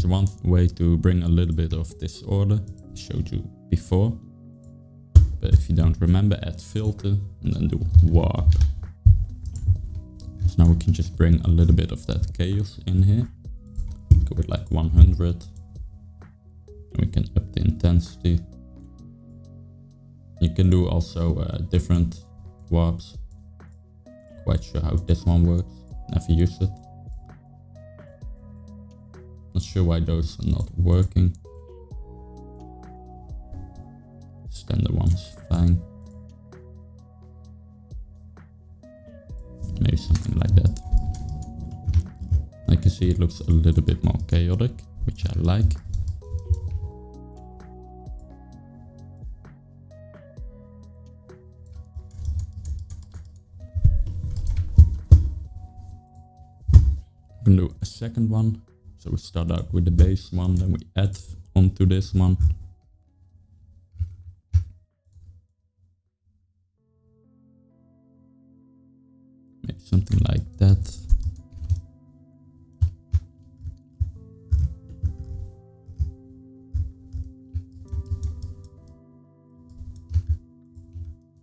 There's one way to bring a little bit of disorder, I showed you before. But if you don't remember, add filter and then do warp. So now we can just bring a little bit of that chaos in here. Go with like 100. And we can up the intensity. You can do also different warps. Quite sure how this one works. Never used it. Not sure why those are not working. Standard one's fine. Maybe something like that. Like you see, it looks a little bit more chaotic, which I like. We can do a second one. So we start out with the base one, then we add onto this one. Maybe something like that.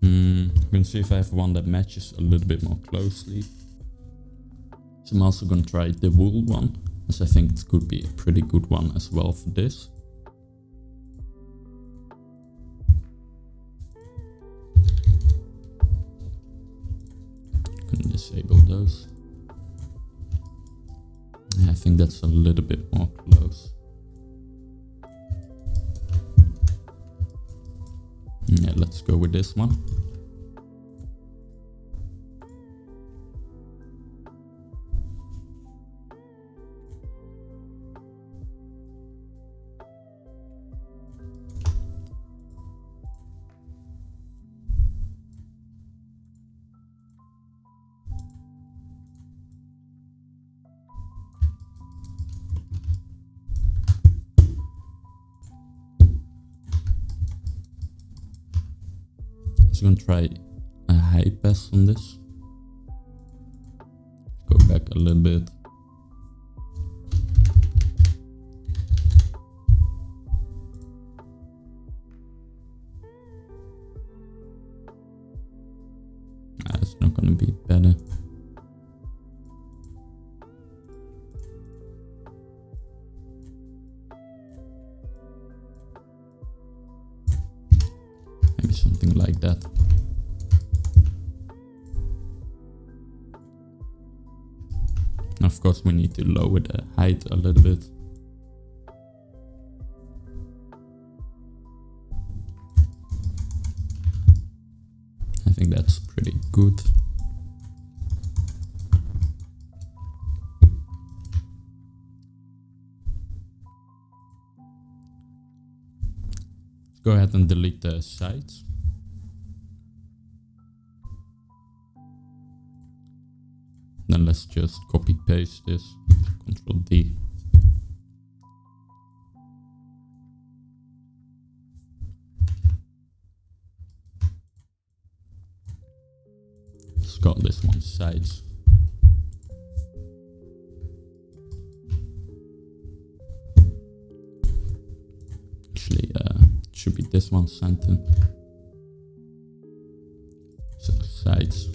We can see if I have one that matches a little bit more closely. So I'm also going to try the wool one, as I think it could be a pretty good one as well for this. Can disable those. Yeah, I think that's a little bit more close. Yeah, let's go with this one. I'm gonna try a high pass on this. Go back a little bit. It's not gonna be better. Maybe something like that. Of course, we need to lower the height a little bit. I think that's pretty good. Go ahead and delete the sides. Then let's just copy paste this, Control D. Let's call this one sides. Actually, it should be this one center. So sides.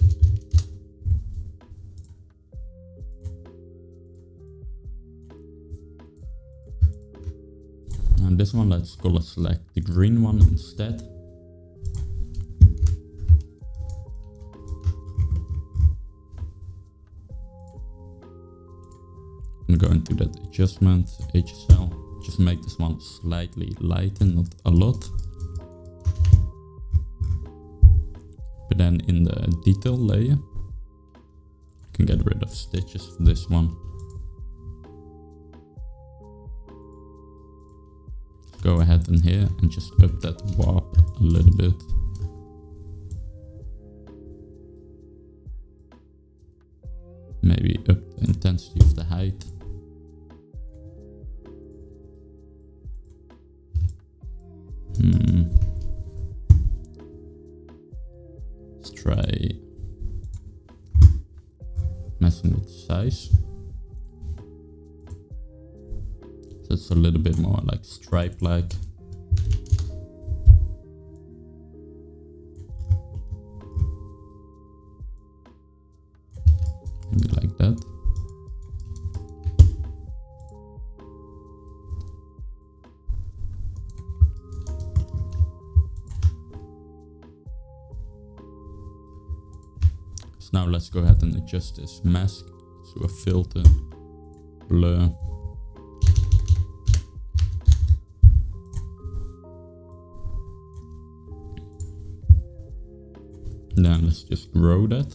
And this one, let's color select the green one instead. I'm gonna go into that adjustment, HSL, just make this one slightly lighter, not a lot. But then in the detail layer, you can get rid of stitches for this one. Go ahead in here and just up that warp a little bit. Maybe up the intensity of the height. Let's try messing with size. So it's a little bit more like stripe-like. Maybe like that. So now let's go ahead and adjust this mask to a filter, blur. Then let's just grow that.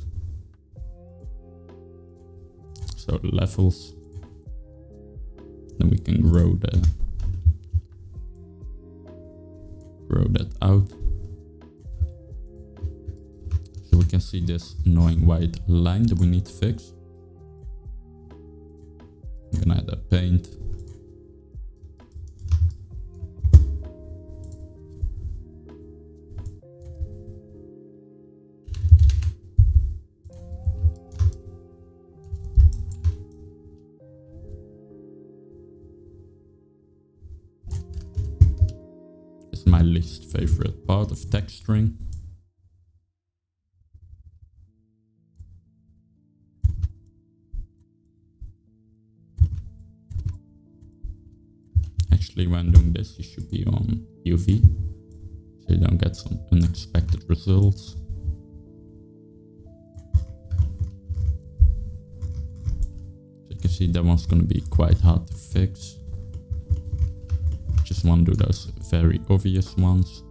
So levels. Then we can grow that out. So we can see this annoying white line that we need to fix. I'm gonna add a paint. It's my least favorite part of texturing. Actually, when doing this, you should be on UV, so you don't get some unexpected results. So you can see that one's gonna be quite hard to fix. Just want to do those very obvious ones.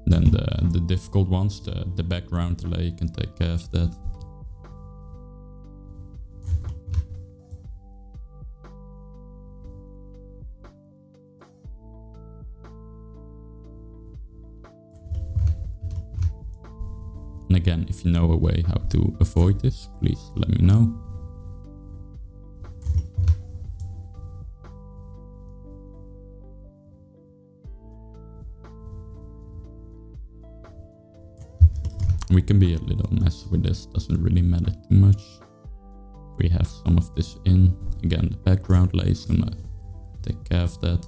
Then the difficult ones, the background layer, you can take care of that. And again, if you know a way how to avoid this, please let me know. We can be a little messy with this, doesn't really matter too much. We have some of this in. Again, the background layer is gonna take care of that.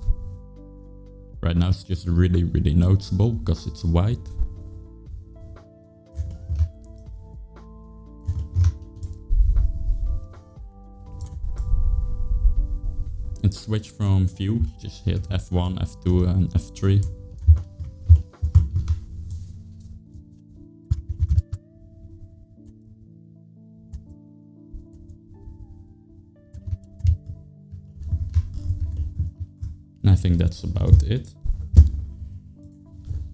Right now it's just really, really noticeable because it's white. And switch from view, just hit F1, F2 and F3. And I think that's about it.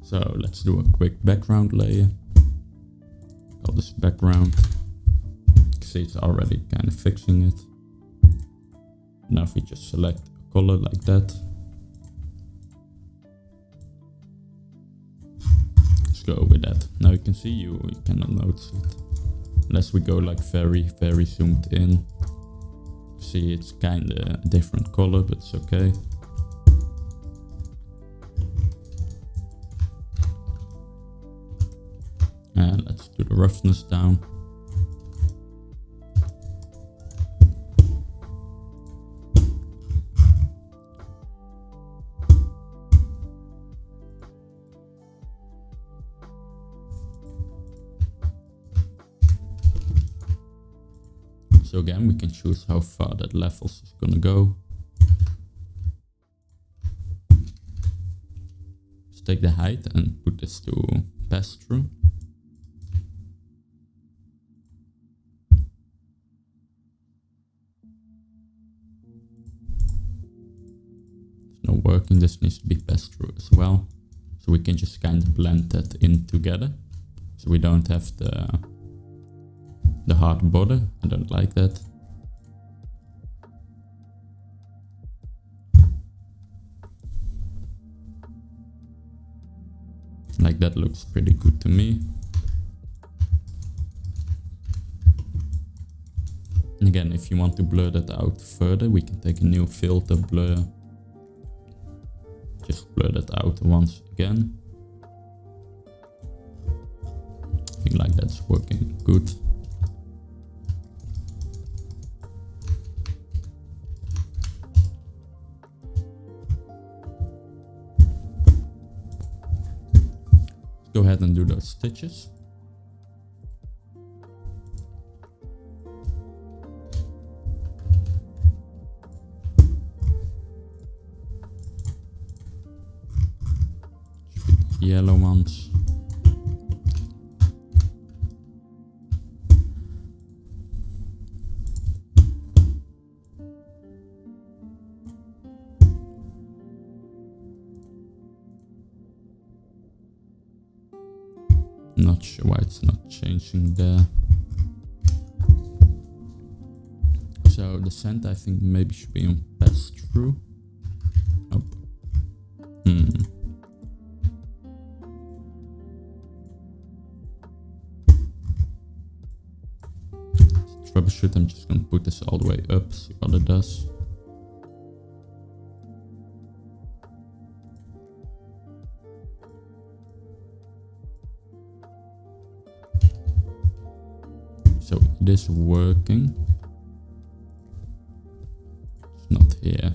So let's do a quick background layer. Call this background. You can see it's already kind of fixing it. Now if we just select a color like that. Let's go with that. Now you can see you cannot notice it. Unless we go like very, very zoomed in. See, it's kind of a different color, but it's okay. And let's do the roughness down. So again, we can choose how far that levels is gonna go. Let's take the height and put this to pass through. It's not working, this needs to be passed through as well. So we can just kind of blend that in together. So we don't have the hard border. I don't like that. Like that looks pretty good to me. And again, if you want to blur that out further, we can take a new filter, blur. Just blur that out once again. I think like that's working good. go ahead and do those stitches. Yellow ones. Not sure why it's not changing there. So the scent I think maybe should be on pass through. Nope. Troubleshoot, I'm just gonna put this all the way up, see what it does. So it is working. It's not here.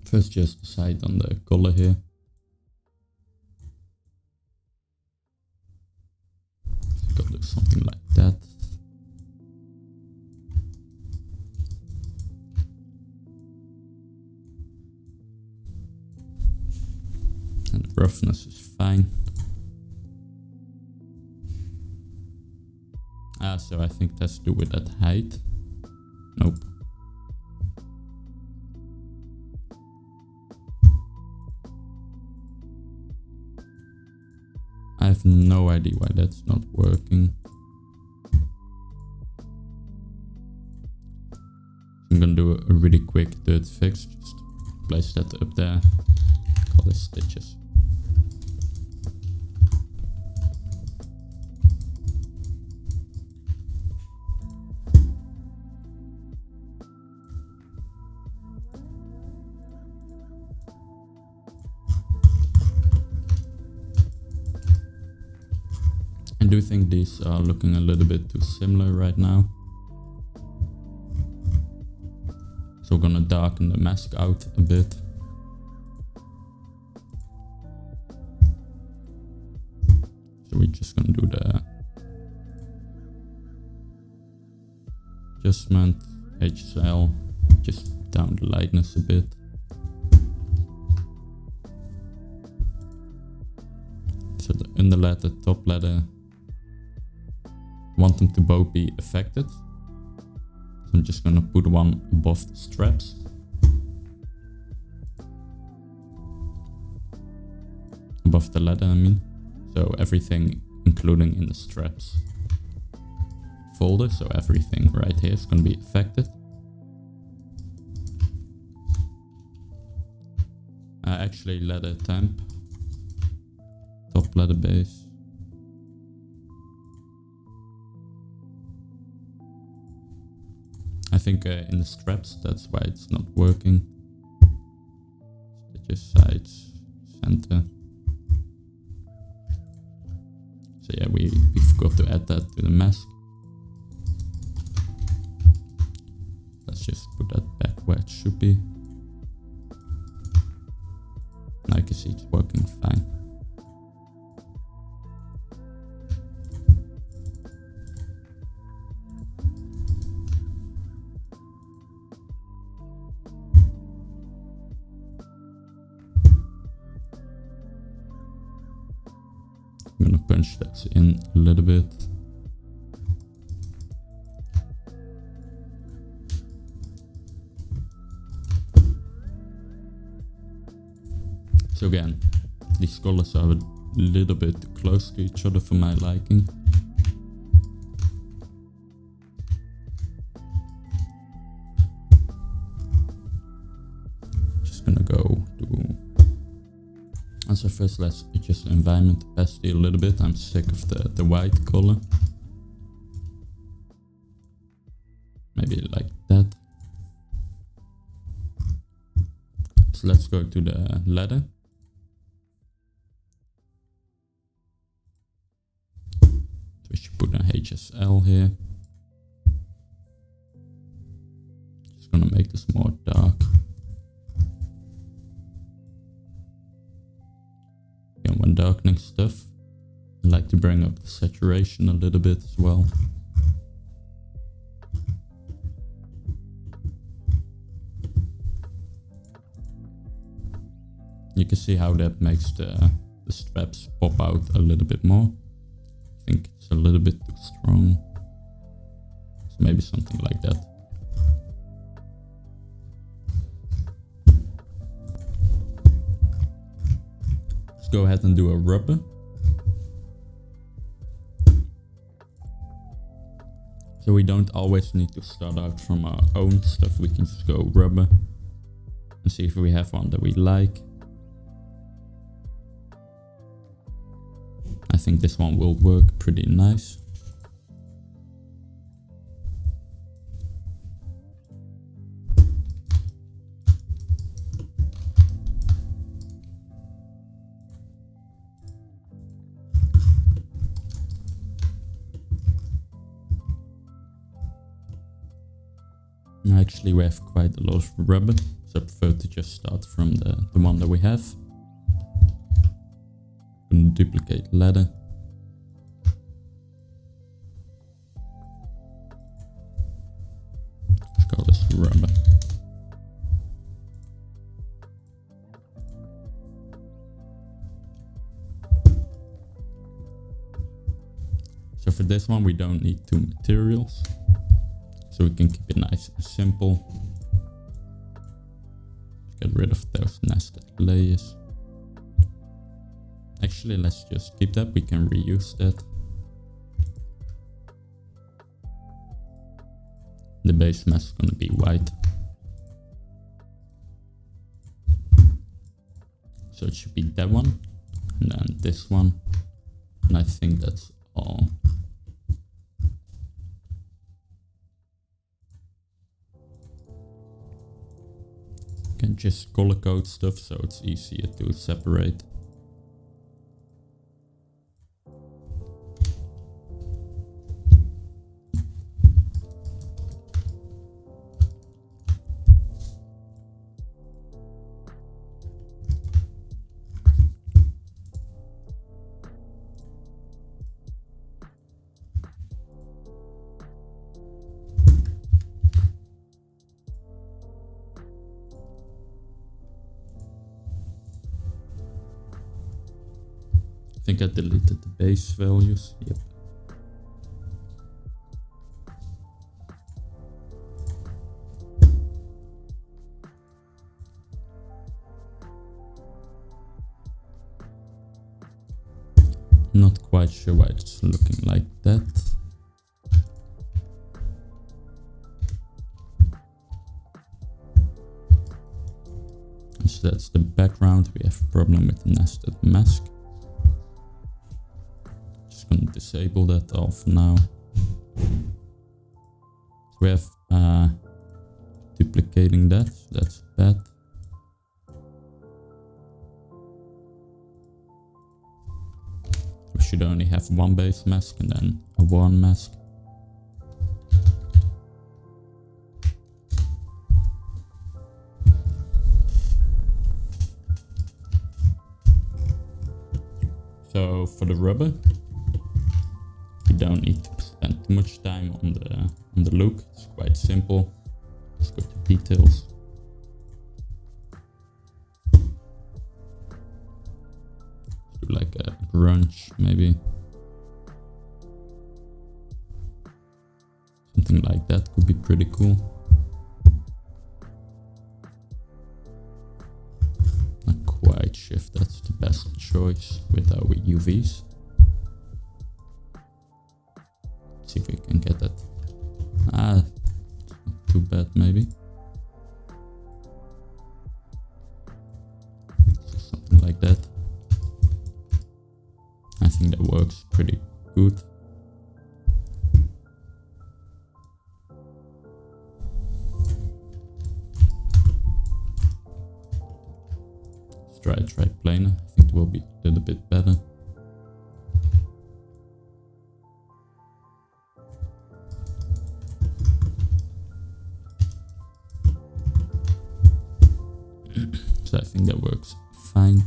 First just decide on the color here. Go do something like that. And roughness is fine. So I think that's to do with that height. Nope. I have no idea why that's not working. I'm gonna do a really quick dirt fix. Just place that up there. Call it stitches. I do think these are looking a little bit too similar right now. So we're gonna darken the mask out a bit. So we're just gonna do the adjustment, HSL, just down the lightness a bit. So the underlet, the top ladder, want them to both be affected. So I'm just gonna put one above the straps. Above the ladder, I mean. So everything, including in the straps folder. So everything right here is gonna be affected. Actually, ladder temp, top ladder base. I think in the straps, that's why it's not working. Stitches, sides, center. So yeah, we forgot to add that to the mask. Let's just put that back where it should be. Now you can see it's working fine. I'm gonna punch that in a little bit. So again, these colors are a little bit too close to each other for my liking. Just gonna go to So first let's adjust environment opacity a little bit. I'm sick of the white color. Maybe like that. So let's go to the ladder. So we should put an HSL here. Just gonna make this more dark. Again, when darkening stuff, I like to bring up the saturation a little bit as well. You can see how that makes the straps pop out a little bit more. I think it's a little bit too strong. So maybe something like that. Let's go ahead and do a rubber. So we don't always need to start out from our own stuff. We can just go rubber and see if we have one that we like. I think this one will work pretty nice. Actually, we have quite a lot of rubber, so I prefer to just start from the one that we have. Duplicate ladder. Let's call this rubber. So for this one we don't need two materials, so we can keep it nice and simple. Get rid of those nested layers. Actually, let's just keep that. We can reuse that. The base mask is gonna be white. So it should be that one, and then this one. And I think that's all. You can just color code stuff so it's easier to separate. I think I deleted the base values. Yep. Not quite sure why it's looking like that. So that's the background. We have a problem with the nested mask. Just gonna disable that all for now. So we have duplicating that, so that's bad. We should only have one base mask and then a worn mask. So for the rubber, we don't need to spend too much time on the look. It's quite simple. Let's go to details. Do like a grunge maybe. Something like that could be pretty cool. Not quite sure if that's the best choice with our UVs. See if we can get that. Not too bad maybe. So something like that. try a triplanar. I think it will be a little bit better. So I think that works fine.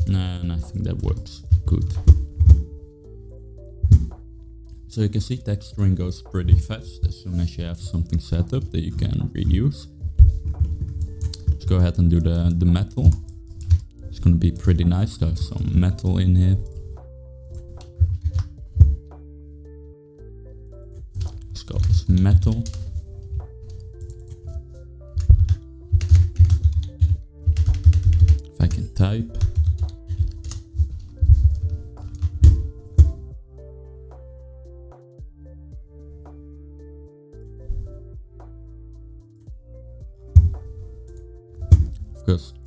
And I think that works good. So you can see texturing goes pretty fast as soon as you have something set up that you can reuse. Let's go ahead and do the metal. It's gonna be pretty nice to have some metal in here. Let's call this metal. If I can type.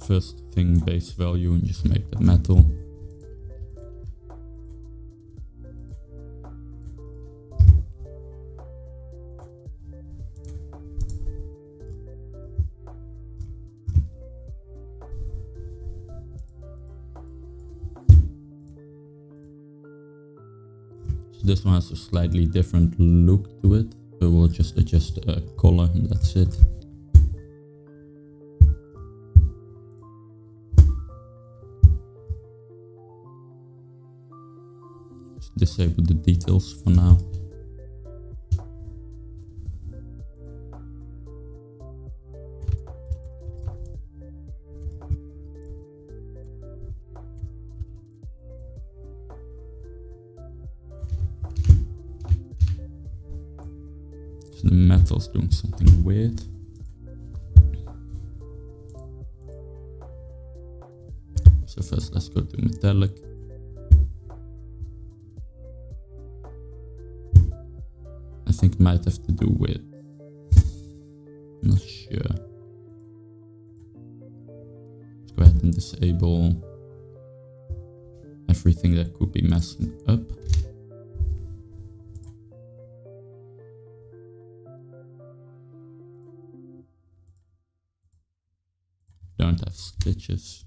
First thing, base value, and just make the metal. So this one has a slightly different look to it, so we'll just adjust the color and that's it. Disable the details for now. So the metal's doing something weird. So first let's go to metallic. I think it might have to do with, I'm not sure. Let's go ahead and disable everything that could be messing up. Don't have stitches.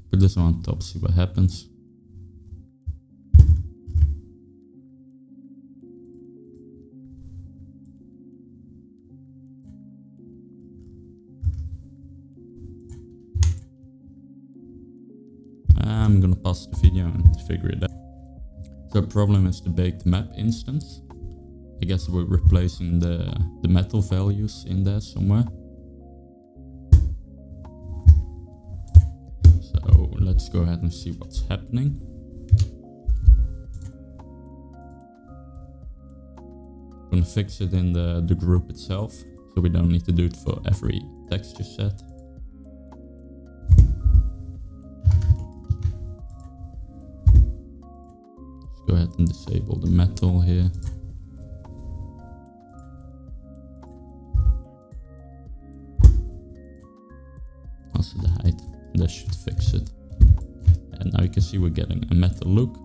Put this one on top, see what happens. I'm gonna pause the video and figure it out. So the problem is the baked map instance. I guess we're replacing the metal values in there somewhere. So let's go ahead and see what's happening. I'm gonna fix it in the group itself, so we don't need to do it for every texture set. Go ahead and disable the metal here. Also the height, that should fix it. And now you can see we're getting a metal look.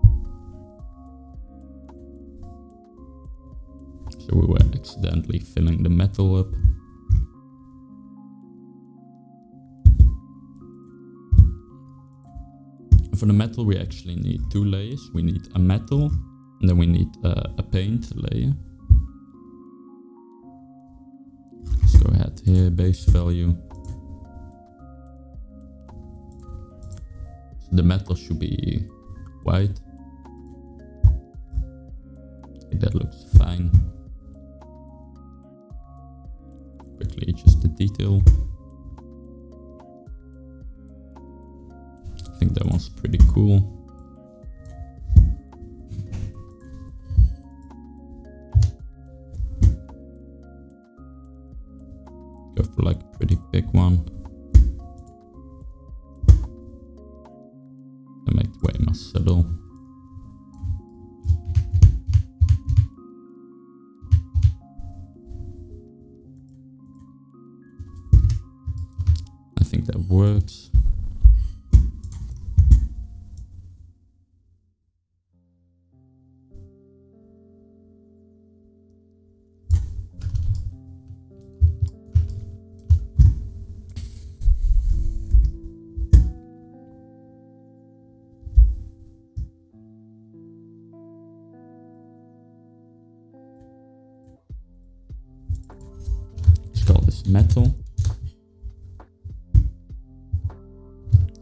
So we were accidentally filling the metal up. For the metal we actually need two layers. We need a metal and then we need a paint layer. Let's go ahead here, base value. So the metal should be white. I think that looks fine. detail. I think that one's pretty cool. Go for like a pretty big one. To make it way more subtle. I think that works. Let's call this metal.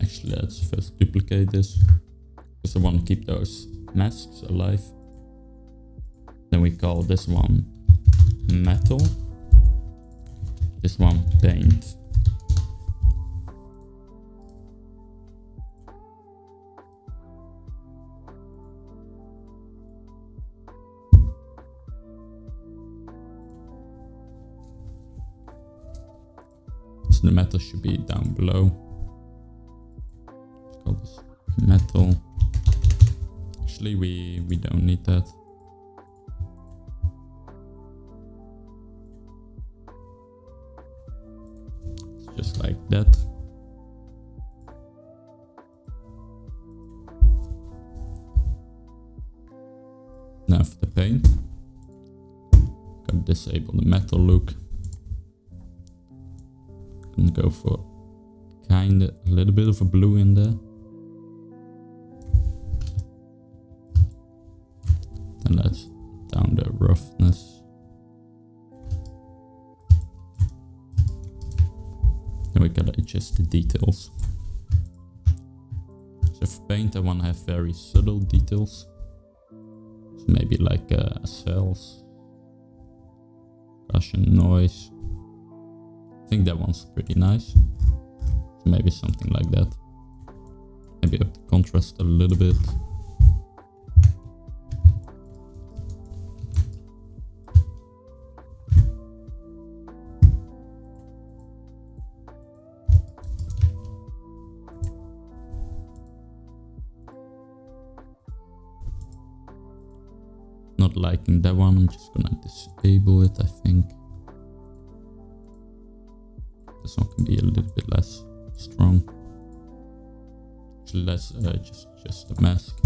Actually, let's first duplicate this, because I want to keep those masks alive. Then we call this one metal, this one paint. So the metal should be down below. Let's call this metal. Actually, we don't need that. It's just like that. Now for the paint, gotta disable the metal look. And go for kinda a little bit of a blue in there. Then let's down the roughness. Then we gotta adjust the details. So for paint I wanna have very subtle details. So maybe like cells, Russian noise. I think that one's pretty nice. So maybe something like that. Maybe up the contrast a little bit. Not liking that one, I'm just gonna disable it, I think. This one can be a little bit less strong. Actually, let's just a mask.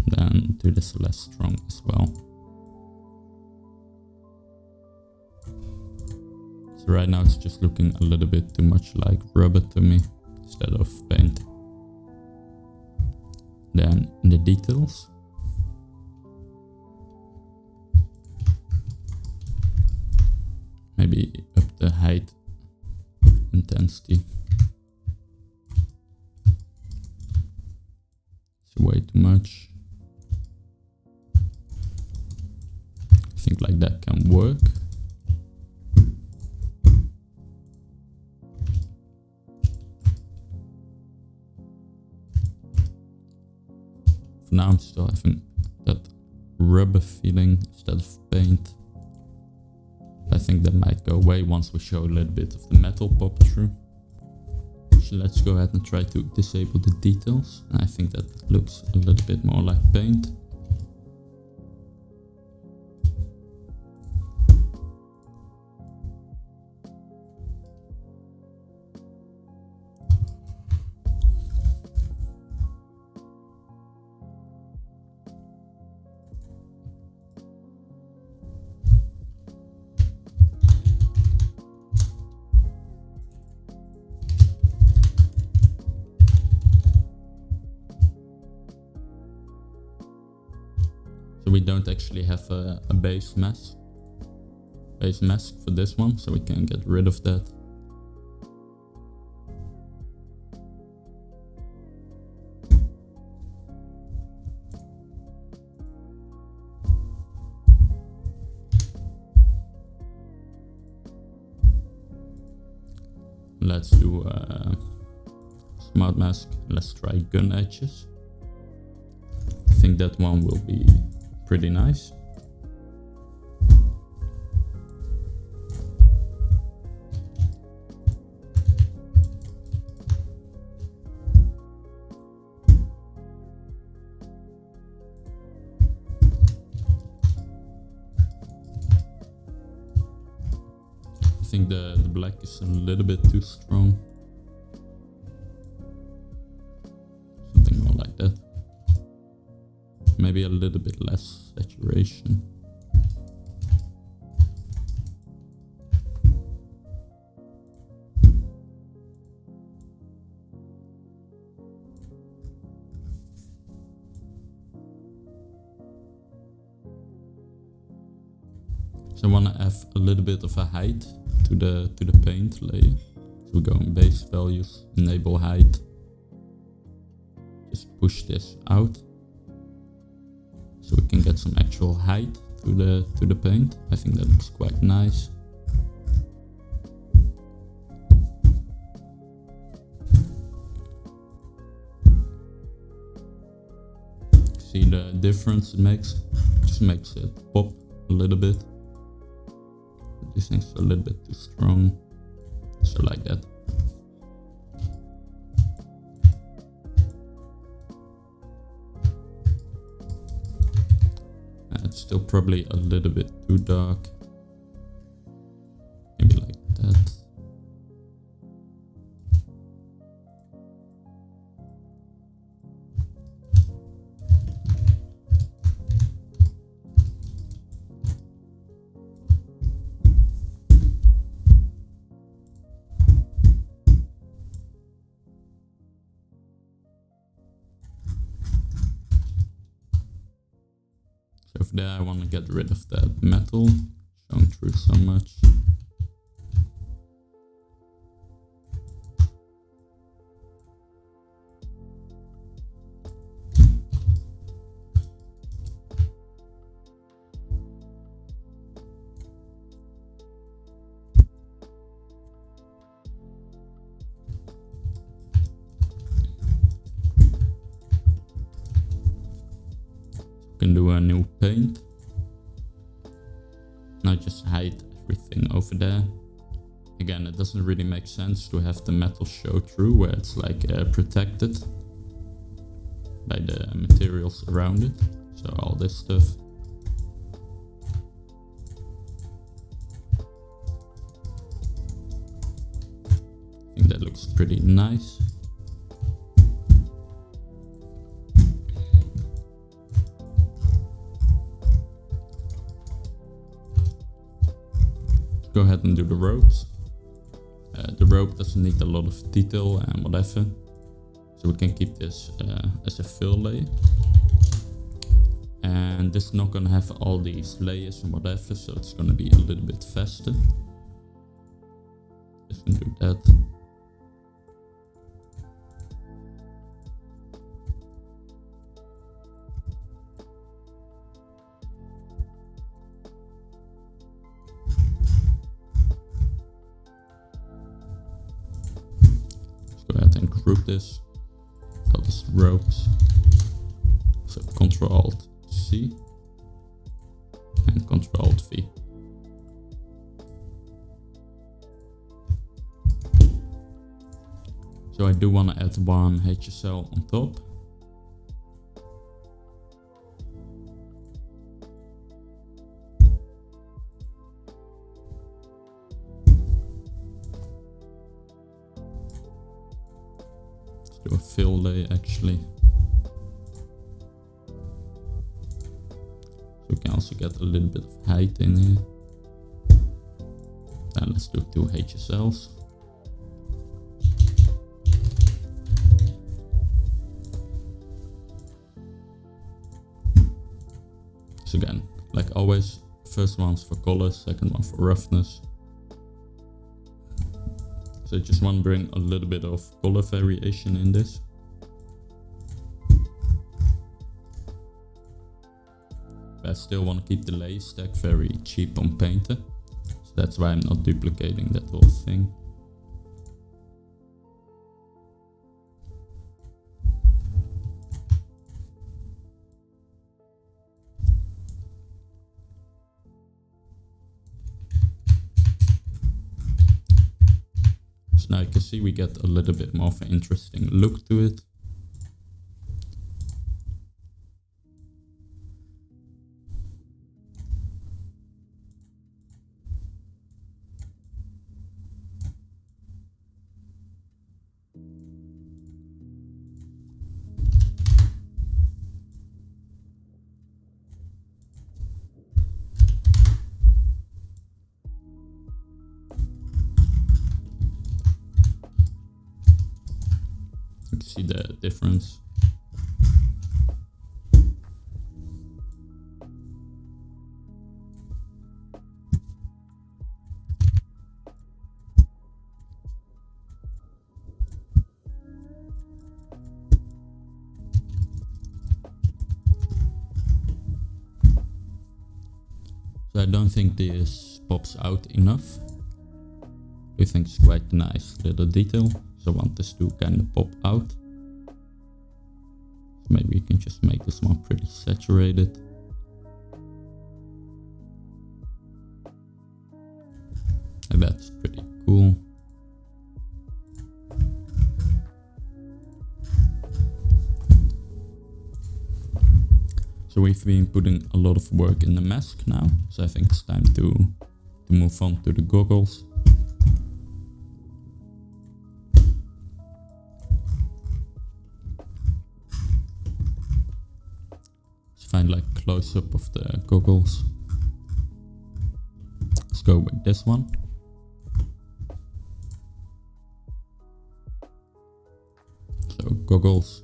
Then do this less strong as well. So right now it's just looking a little bit too much like rubber to me instead of paint. Then in the details, maybe up the height intensity. It's way too much. I think like that can work. For now I'm still having that rubber feeling instead of paint. I think that might go away once we show a little bit of the metal pop through. So let's go ahead and try to disable the details. And I think that looks a little bit more like paint. We don't actually have a base mask for this one, so we can get rid of that. let's do smart mask. Let's try gun edges. I think that one will be pretty nice. I think the black is a little bit too strong. Something more like that. Maybe a little bit less saturation. So I want to add a little bit of a height to the paint layer. So we go in base values, enable height. Just push this out, so we can get some actual height to the paint. I think that looks quite nice. See the difference it makes? Just makes it pop a little bit. These things are a little bit too strong, so like that. It's still probably a little bit too dark. Maybe like that. So for there I want to get rid of that metal showing through so much. Can do a new paint. Now just hide everything over there. Again, it doesn't really make sense to have the metal show through where it's like protected by the materials around it. So all this stuff. I think that looks pretty nice. Go ahead and do the ropes. The rope doesn't need a lot of detail and whatever, so we can keep this as a fill layer. And this is not gonna have all these layers and whatever, so it's gonna be a little bit faster. Just gonna do that. Go ahead and group this, call this ropes. So Ctrl-Alt-C and Ctrl-Alt-V. So I do want to add one HSL on top. Do a fill layer actually. So we can also get a little bit of height in here. Then let's do 2 HSLs. So again, like always, first one's for color, second one for roughness. So I just want to bring a little bit of color variation in this. But I still want to keep the layer stack very cheap on Painter. So that's why I'm not duplicating that whole thing. Now you can see we get a little bit more of an interesting look to it. You can see the difference. So I don't think this pops out enough. I think it's quite a nice little detail. So I want this to kind of pop out. So maybe you can just make this one pretty saturated. And that's pretty cool. So we've been putting a lot of work in the mask now. So I think it's time to move on to the goggles. Find like close up of the goggles. Let's go with this one. So goggles.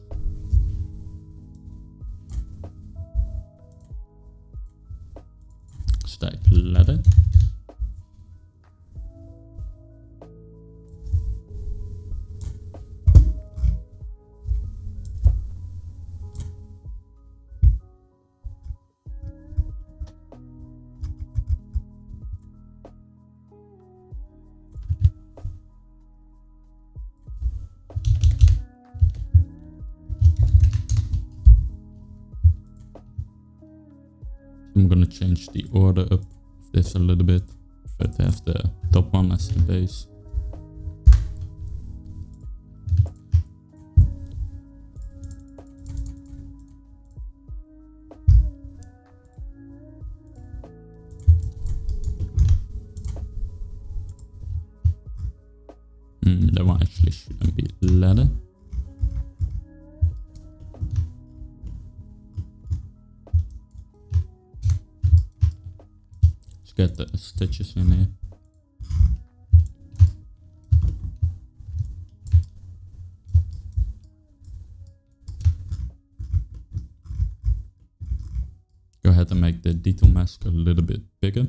Let's type leather. I'm gonna change the order up of this a little bit. Prefer to have the top one as the base. That one actually shouldn't be leather. Get the stitches in here. Go ahead and make the detail mask a little bit bigger.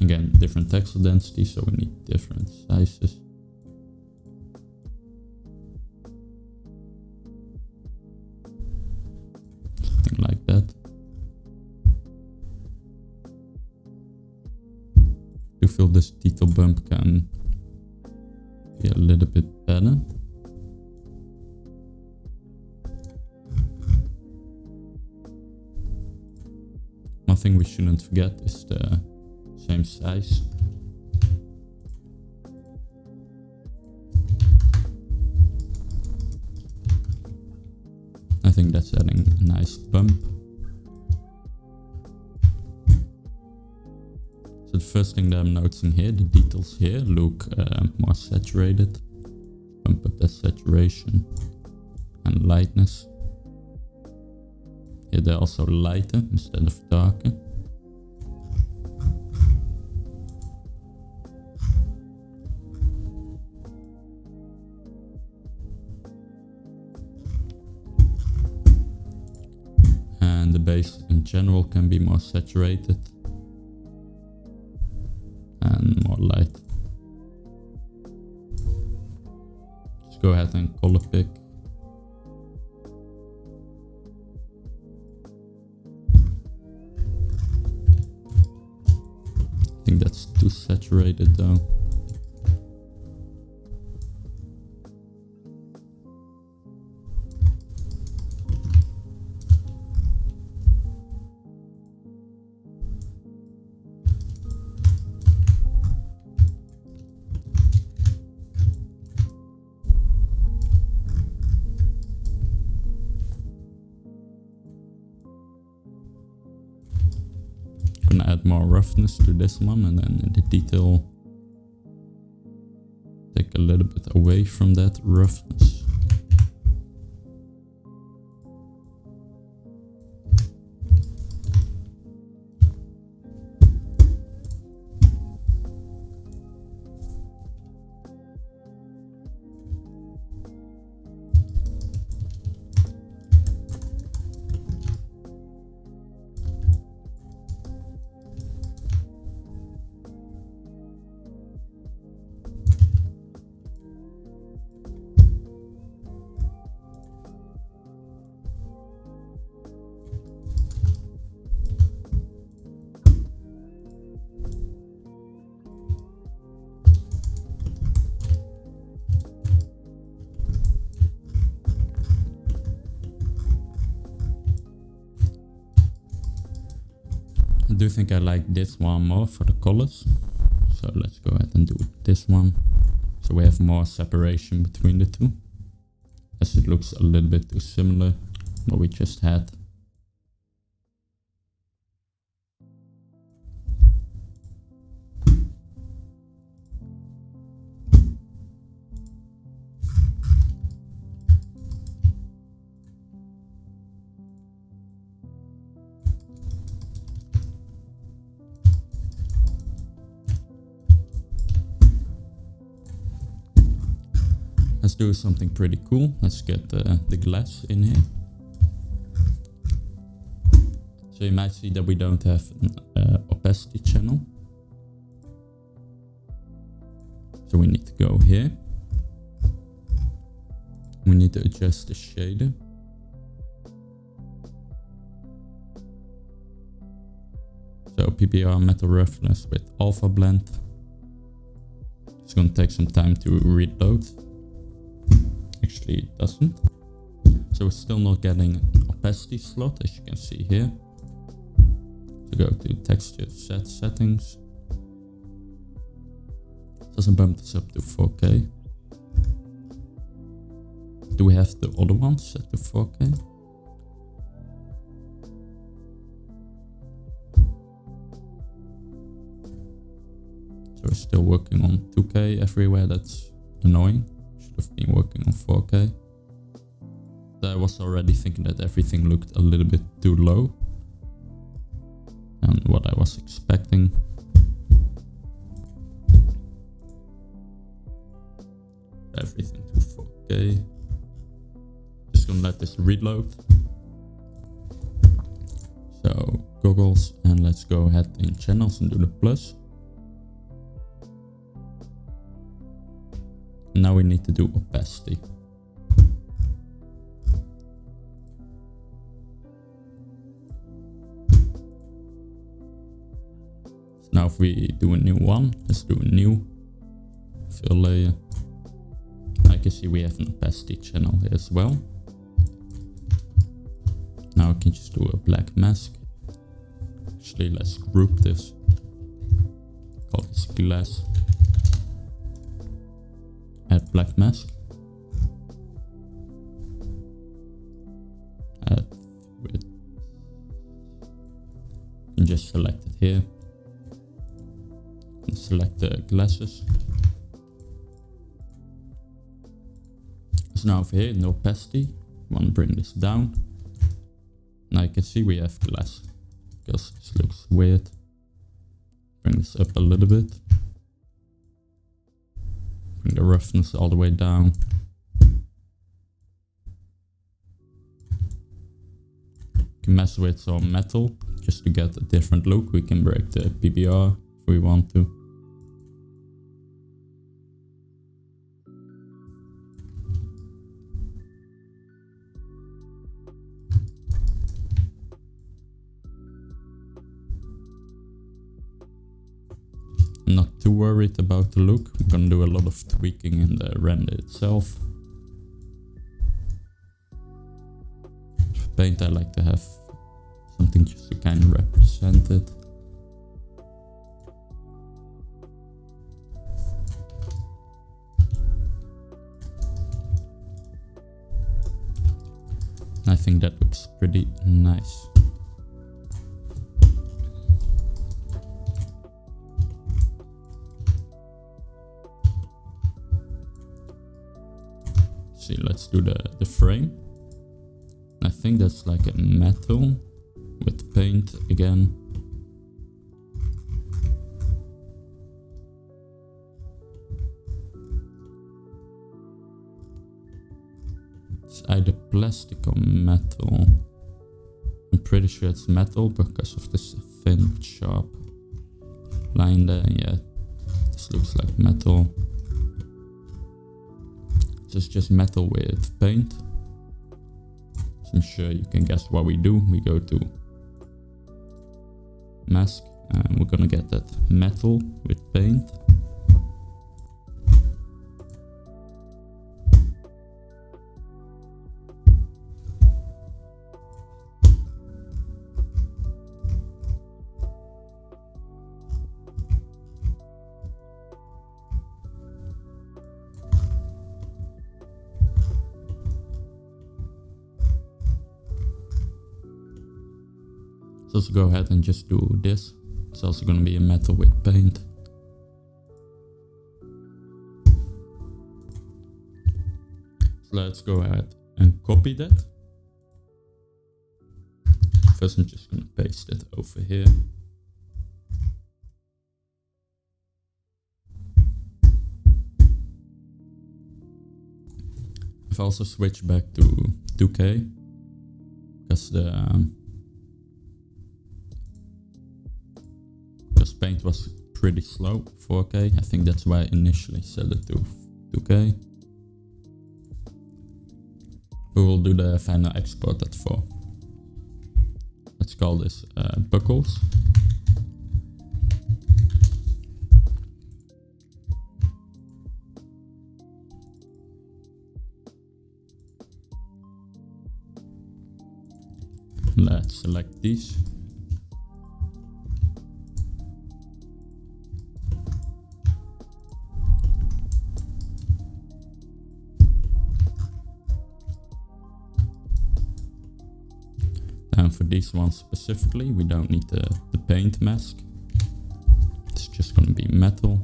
Again, different texel density, so we need different sizes. Something like that. I feel this detail bump can be a little bit better. One thing we shouldn't forget is the same size. I think that's adding a nice bump. So the first thing that I'm noticing here, the details here look more saturated. Bump up that saturation and lightness. Here they're also lighter instead of darker. And the base in general can be more saturated and more light. Just go ahead and color pick. I think that's too saturated though. add more roughness to this one, and then in the detail take a little bit away from that roughness. I do think I like this one more for the colors, so let's go ahead and do this one, so we have more separation between the two, as it looks a little bit too similar what we just had. Let's do something pretty cool. Let's get the glass in here. So you might see that we don't have an opacity channel. So we need to go here. We need to adjust the shader. So PBR metal roughness with alpha blend. It's going to take some time to reload. Actually it doesn't. So we're still not getting an opacity slot, as you can see here. So go to texture set settings. Doesn't bump this up to 4K. Do we have the other one set to 4K? So we're still working on 2K everywhere. That's annoying. Should have been working on 4K. I was already thinking that everything looked a little bit too low and what I was expecting. Everything to 4K. Just gonna let this reload. So goggles, and let's go ahead in channels and do the plus. Now we need to do opacity. So now if we do a new one, let's do a new fill layer. I can see we have an opacity channel here as well. Now I can just do a black mask. Actually, let's group this. Call this glass. Add black mask. Add width. You can just select it here. And select the glasses. So now over here, no opacity. Want to bring this down. Now you can see we have glass, because this looks weird. Bring this up a little bit. Bring the roughness all the way down. You can mess with some metal just to get a different look. We can break the PBR if we want to. I'm not too worried about the look. I'm gonna do a lot of tweaking in the render itself. For paint, I like to have something just to kind of represent it. I think that looks pretty nice. See, let's do the frame. I think that's like a metal with paint again. It's either plastic or metal. I'm pretty sure it's metal because of this thin, sharp line there. Yeah, this looks like metal. It's just metal with paint. So I'm sure you can guess what we do. We go to mask and we're gonna get that metal with paint. Let's go ahead and just do this. It's also going to be a metal with paint. So let's go ahead and copy that. First I'm just going to paste it over here. I've also switched back to 2K because paint was pretty slow, 4K. I think that's why I initially set it to 2K. We will do the final export at 4. Let's call this buckles. Let's select these. And for these ones specifically, we don't need the paint mask. It's just going to be metal.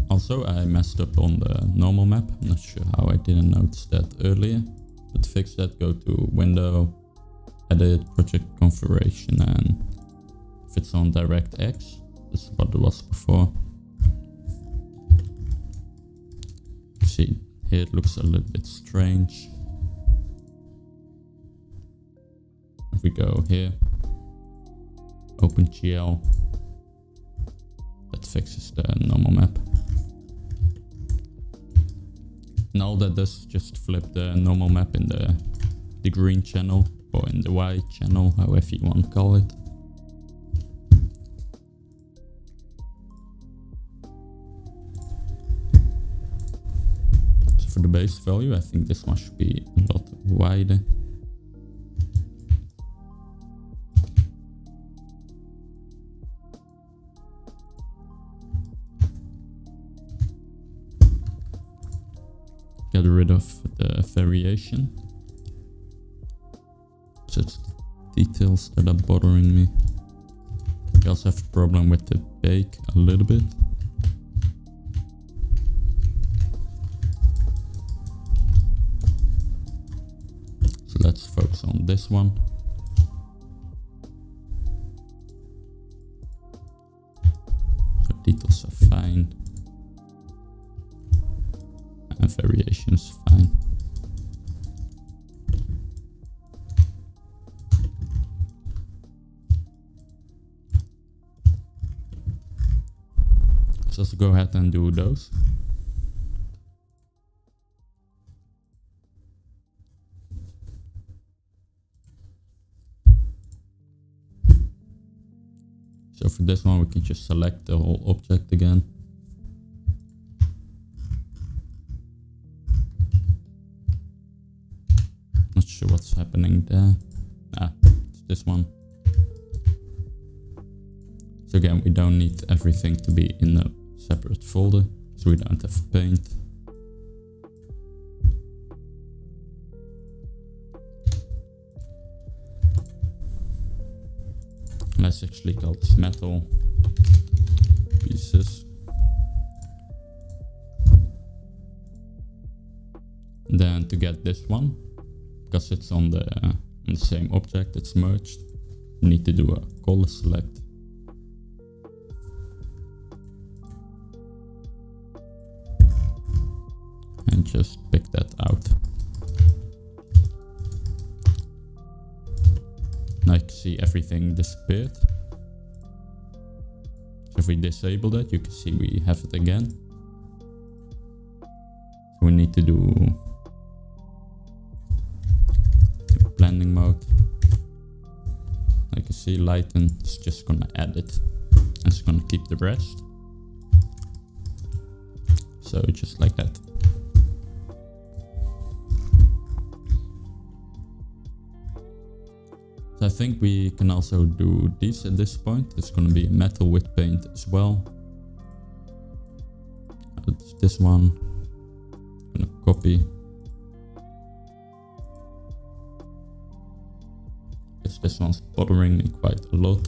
Also, I messed up on the normal map. I'm not sure how I didn't notice that earlier. But to fix that, go to Window, Edit, Project Configuration, and if it's on DirectX, that's what it was before. See, here it looks a little bit strange. If we go here, OpenGL, that fixes the normal map. And all that does is just flip the normal map in the green channel or in the white channel, however you want to call it. So for the base value, I think this one should be a lot wider. Get rid of the variation. Just details that are bothering me. I also have a problem with the bake a little bit. So let's focus on this one. So details are fine. And variations fine. So let's go ahead and do those. So for this one, we can just select the whole object again. Not sure what's happening there. It's this one. So again, we don't need everything to be in a separate folder, so we don't have paint. it's actually called metal pieces. Then to get this one, because it's on the same object, it's merged, you need to do a color select. And just pick that out. Now you can see everything disappeared. So if we disable that, you can see we have it again. So we need to do blending mode. Like you see, lighten, it's just gonna add it. It's gonna keep the rest. So just like that. So I think we can also do these at this point. It's gonna be a metal with paint as well. It's this one. I'm gonna copy. This one's bothering me quite a lot.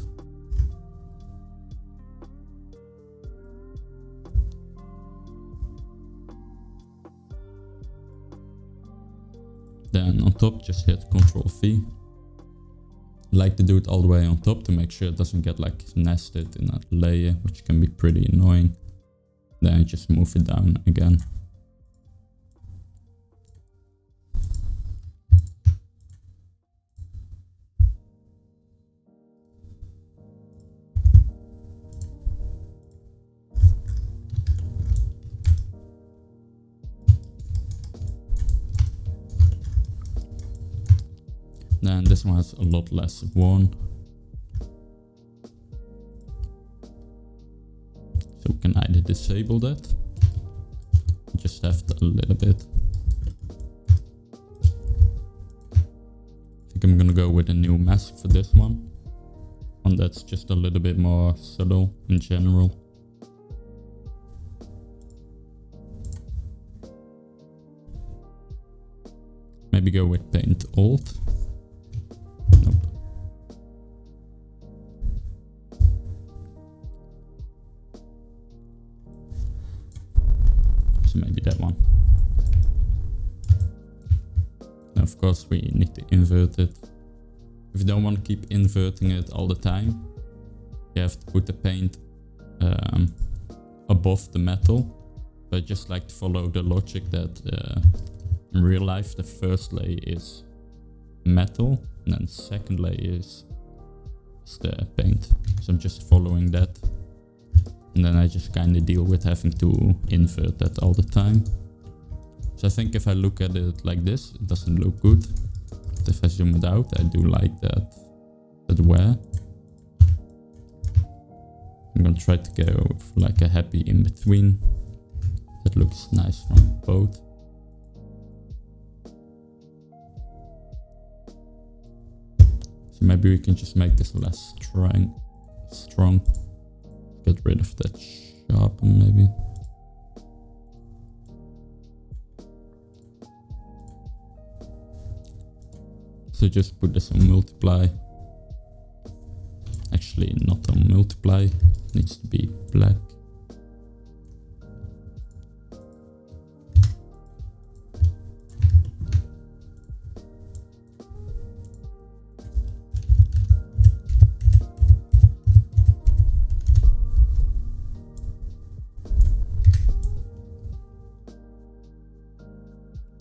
Then on top, just hit Ctrl+V. I like to do it all the way on top to make sure it doesn't get like nested in a layer, which can be pretty annoying. Then I just move it down again. Then this one has a lot less worn. So we can either disable that, just have it a little bit. I think I'm gonna go with a new mask for this one. One that's just a little bit more subtle in general. Maybe go with Paint Alt. Nope. So maybe that one. Now of course we need to invert it. If you don't want to keep inverting it all the time, you have to put the paint above the metal. But I just like to follow the logic that in real life the first layer is metal and then the second layer is the paint. So I'm just following that. And then I just kind of deal with having to invert that all the time. So I think if I look at it like this, it doesn't look good. But if I zoom it out, I do like that wear. I'm gonna try to go for like a happy in between. That looks nice from both. So maybe we can just make this less strong. Get rid of that sharpen maybe. So just put this on multiply. Actually not on multiply, it needs to be black.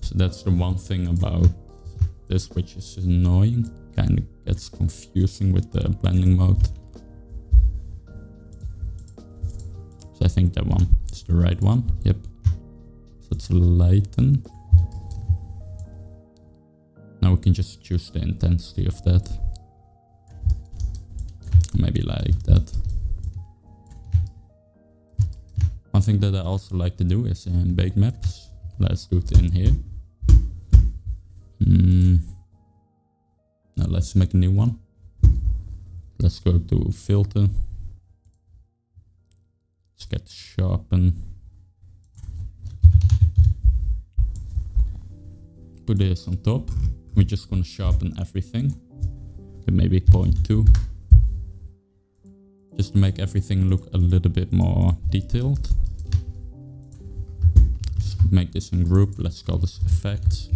So that's the one thing about this which is annoying, kind of gets confusing with the blending mode. So I think that one is the right one, yep. So it's lighten. Now we can just choose the intensity of that. Maybe like that. One thing that I also like to do is in bake maps. Let's do it in here. Now let's make a new one. Let's go to filter. Let's get sharpen. Put this on top. We're just gonna sharpen everything. With maybe 0.2. just to make everything look a little bit more detailed. Just make this in group, let's call this effects.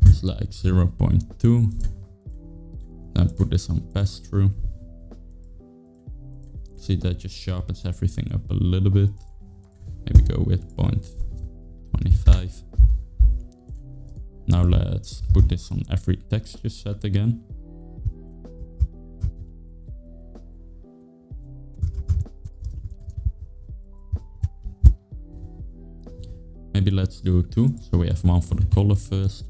It's like 0.2. Then put this on pass through. See, that just sharpens everything up a little bit. Maybe go with 0.25. Now let's put this on every texture set again. Maybe let's do 2, so we have one for the color first.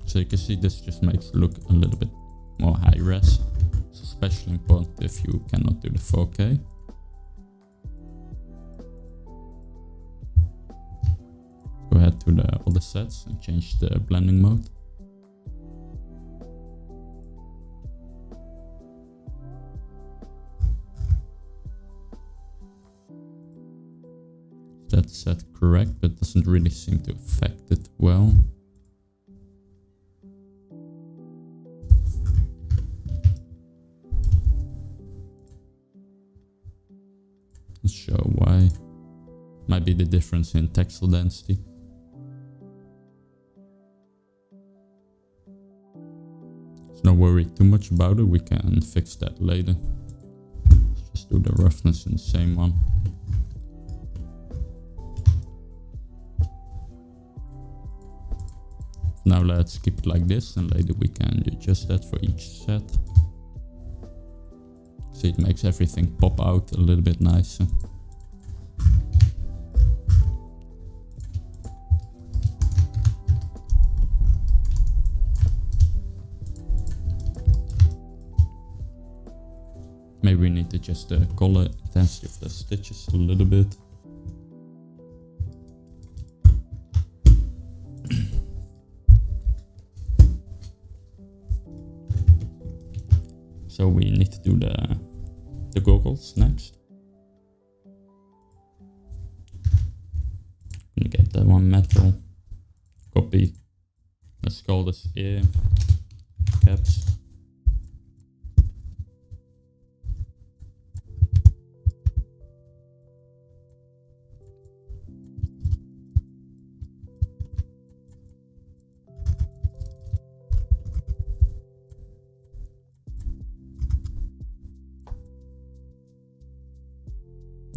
So you can see this just makes it look a little bit more high res. It's especially important if you cannot do the 4K. Go ahead to the other sets and change the blending mode. That's set correct, but doesn't really seem to affect it well. Let's show why. Might be the difference in texel density. So don't worry too much about it, we can fix that later. Let's just do the roughness in the same one. Now let's keep it like this, and later we can adjust that for each set. See, it makes everything pop out a little bit nicer. Maybe we need to adjust the color intensity of the stitches a little bit. So we need to do the goggles next. I'm gonna get that one metal. Copy. Let's call this ear caps.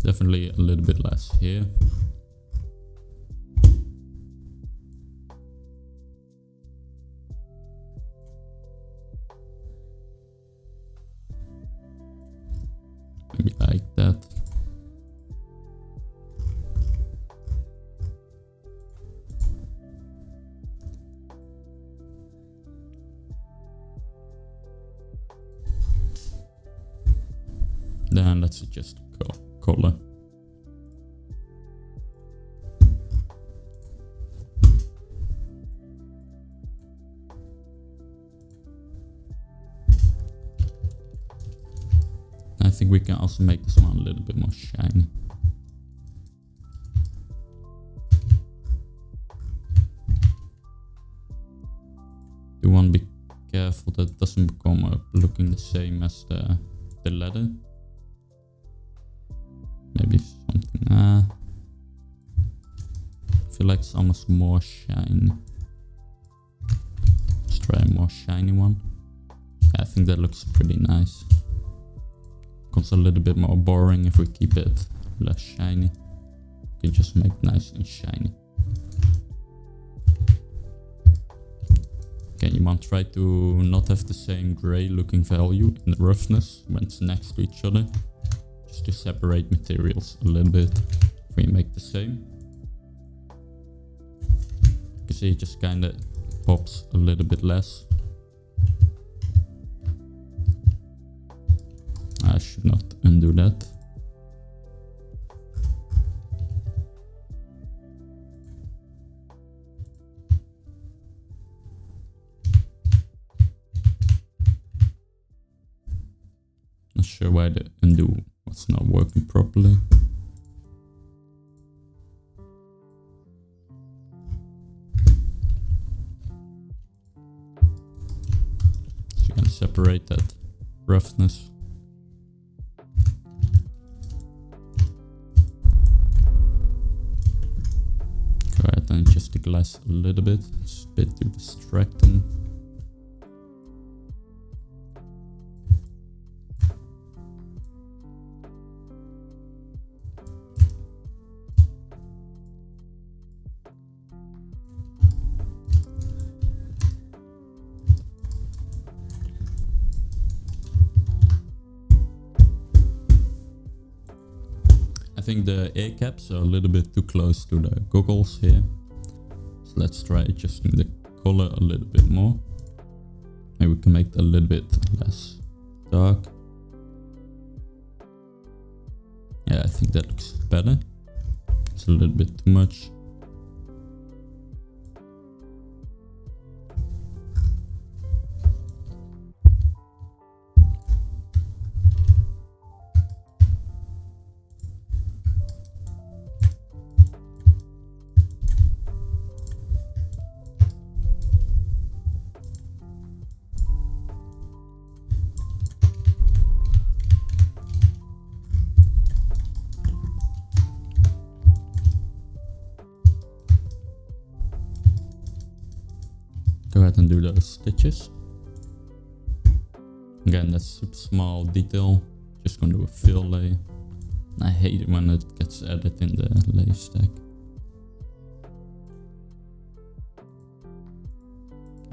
Definitely a little bit less here. Maybe like that. Then let's adjust the color. I think we can also make this one a little bit more shiny. You want to be careful that it doesn't become looking the same as the leather. Maybe something. I feel like it's almost more shiny. Let's try a more shiny one. I think that looks pretty nice. Becomes a little bit more boring if we keep it less shiny. We can just make it nice and shiny. Okay, you want to try to not have the same gray looking value in the roughness when it's next to each other. Just to separate materials a little bit. If we make the same. You can see it just kind of pops a little bit less. I should not undo that. sure why the undo was not working properly. So you can separate that roughness. Go ahead and adjust the glass a little bit, it's a bit too distracting. I think the A caps are a little bit too close to the goggles here. So let's try adjusting the color a little bit more. Maybe we can make it a little bit less dark. Yeah, I think that looks better. It's a little bit too much. Go ahead and do those stitches. Again, that's super small detail. Just gonna do a fill lay. I hate it when it gets added in the lay stack.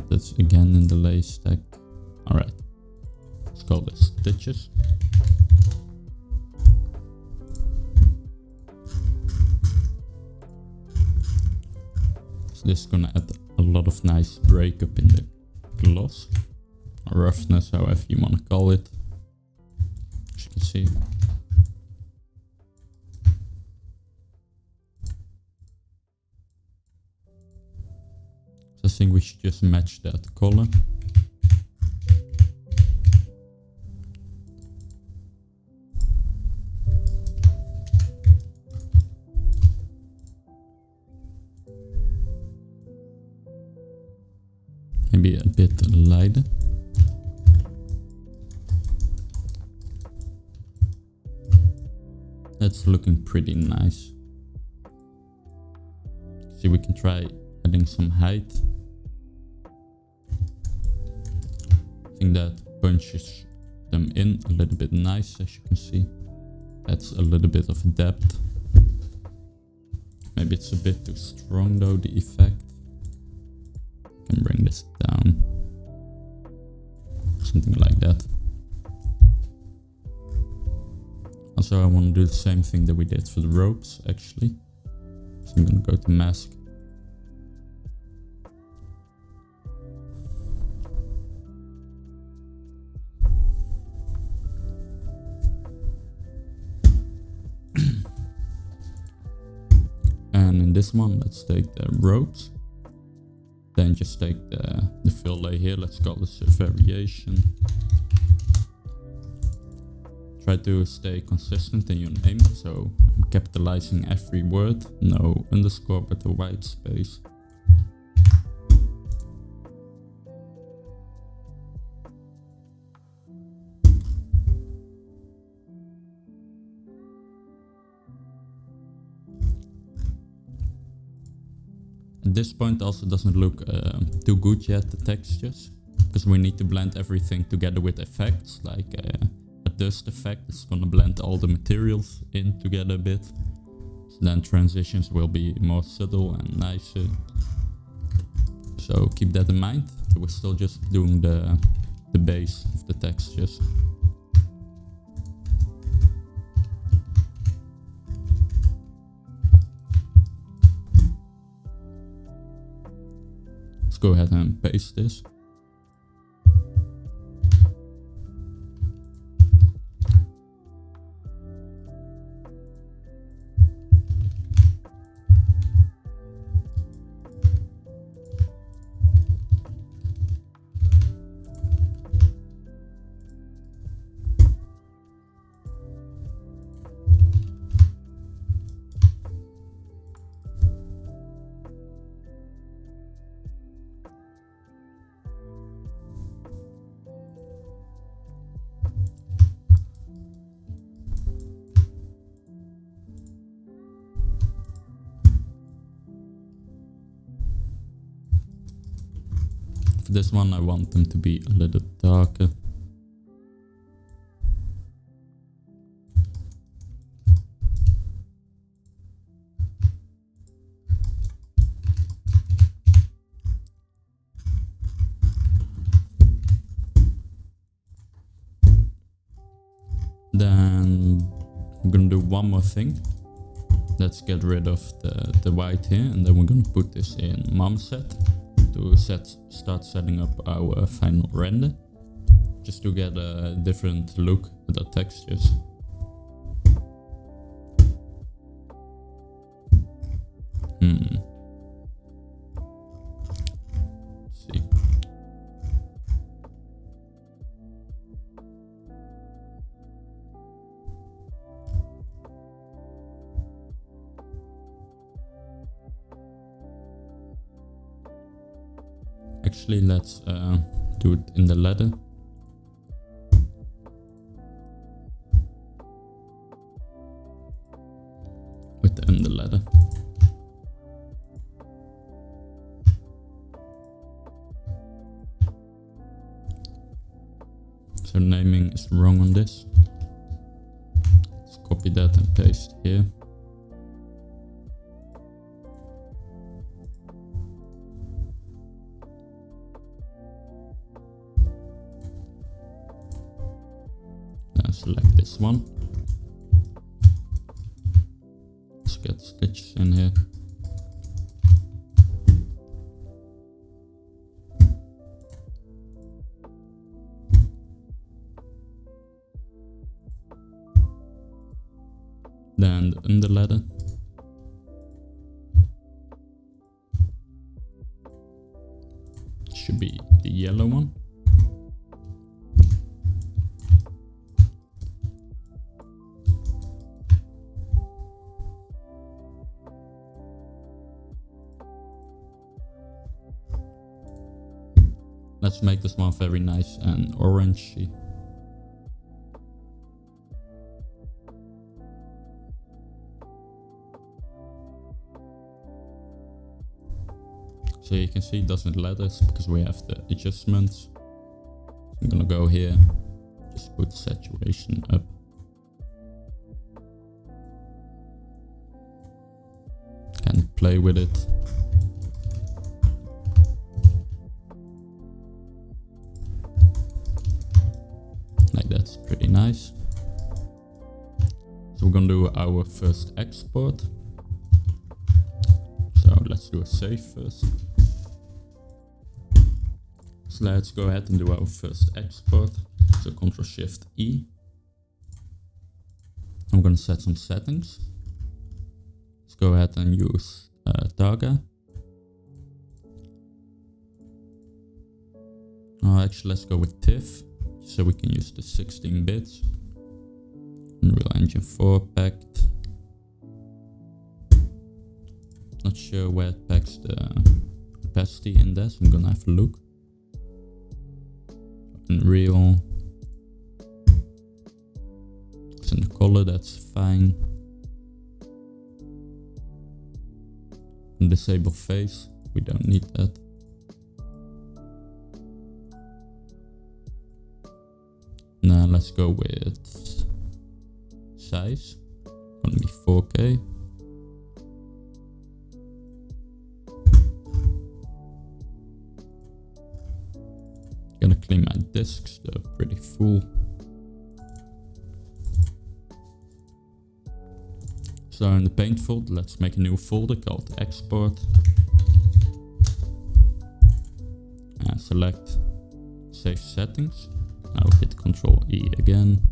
That's again in the lay stack. Alright, let's call this stitches. So this is gonna add a lot of nice breakup in the gloss, or roughness, however you want to call it, as you can see. So I think we should just match that color. Maybe a bit lighter. That's looking pretty nice. See, we can try adding some height. I think that punches them in a little bit nice, as you can see. That's a little bit of depth. Maybe it's a bit too strong though, the effect. Can bring this down, something like that. Also, I want to do the same thing that we did for the ropes, actually. So I'm gonna go to mask. And in this one, let's take the ropes. Then just take the fill lay here, let's call this a variation. Try to stay consistent in your name, so I'm capitalizing every word, no underscore but a white space. At this point also doesn't look too good yet, the textures, because we need to blend everything together with effects, like a dust effect is gonna blend all the materials in together a bit. So then transitions will be more subtle and nicer. So keep that in mind. We're still just doing the base of the textures. Let's go ahead and paste this. For this one I want them to be a little darker. Then I'm gonna do one more thing. Let's get rid of the white here, and then we're gonna put this in Marmoset to start setting up our final render, just to get a different look at the textures. Let's see. Actually, let's do it in the ladder. Within the ladder. So naming is wrong on this. Let's copy that and paste here. Select this one. Let's get sketches in here. Then the under ladder. Should be the yellow one. Let's make this one very nice and orangey. So you can see it doesn't let us because we have the adjustments. So I'm gonna go here, just put saturation up. Can play with it. That's pretty nice. So we're gonna do our first export. So let's do a save first. So let's go ahead and do our first export. So Ctrl-Shift-E. I'm gonna set some settings. Let's go ahead and use Targa. Actually, let's go with TIFF. So we can use the 16 bits. Unreal Engine 4 packed. Not sure where it packs the opacity in there, so I'm gonna have a look. Unreal. It's in the color, that's fine. And disable face, we don't need that. Now let's go with size, gonna be 4K. Gonna clean my disks, they're pretty full. So in the paint folder, let's make a new folder called export. And select save settings. Now hit Ctrl-E again.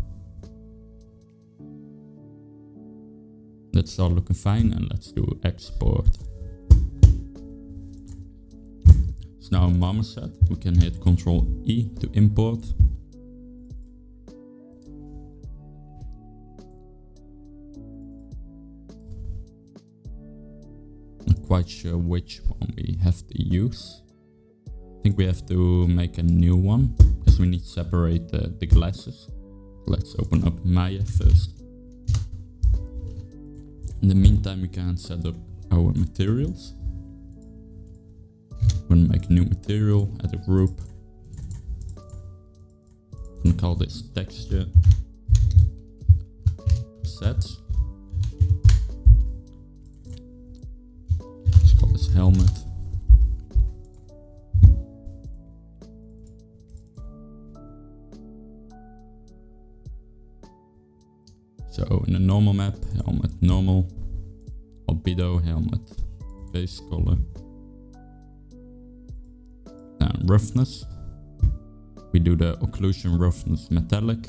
That's all looking fine, and let's do export. So now in Marmoset, we can hit Ctrl-E to import. Not quite sure which one we have to use. I think we have to make a new one, because we need to separate the glasses. Let's open up Maya first. In the meantime, we can set up our materials. I'm gonna make a new material, add a group. I'm gonna call this texture sets. Let's call this helmet. So in the normal map, helmet normal, albedo helmet base color. Then roughness, we do the occlusion roughness metallic.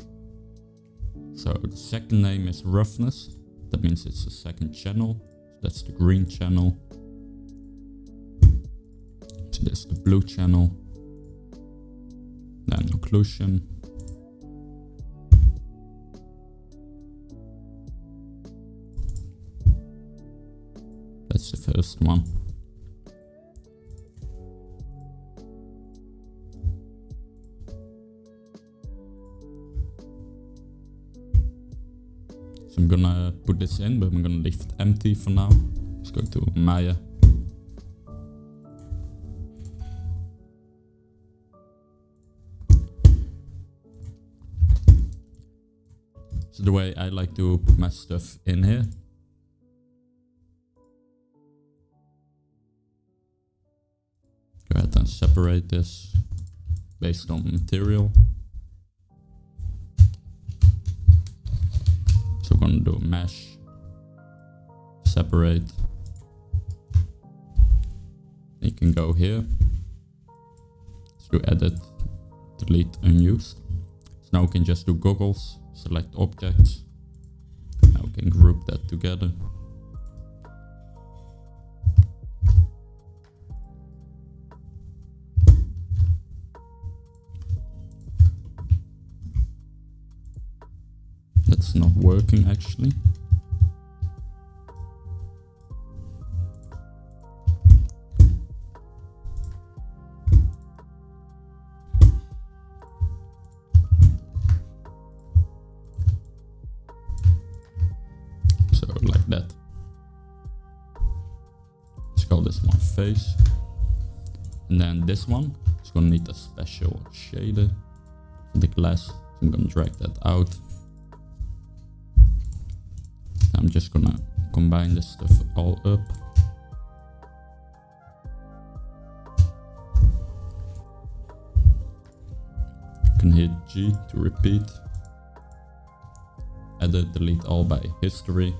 So the second name is roughness, that means it's the second channel, that's the green channel. So this is the blue channel, then occlusion. That's the first one. So I'm gonna put this in, but I'm gonna leave it empty for now. Let's go to Maya. So the way I like to put my stuff in here. Go ahead and separate this based on material. So we're gonna do a mesh, separate. You can go here. Let's do edit, delete, unused. So now we can just do goggles, select objects. Now we can group that together. That's not working actually. So like that. Let's call this one face. And then this one is gonna need a special shader for the glass. So I'm gonna drag that out. I'm just gonna combine this stuff all up. You can hit G to repeat. Edit, delete all by history.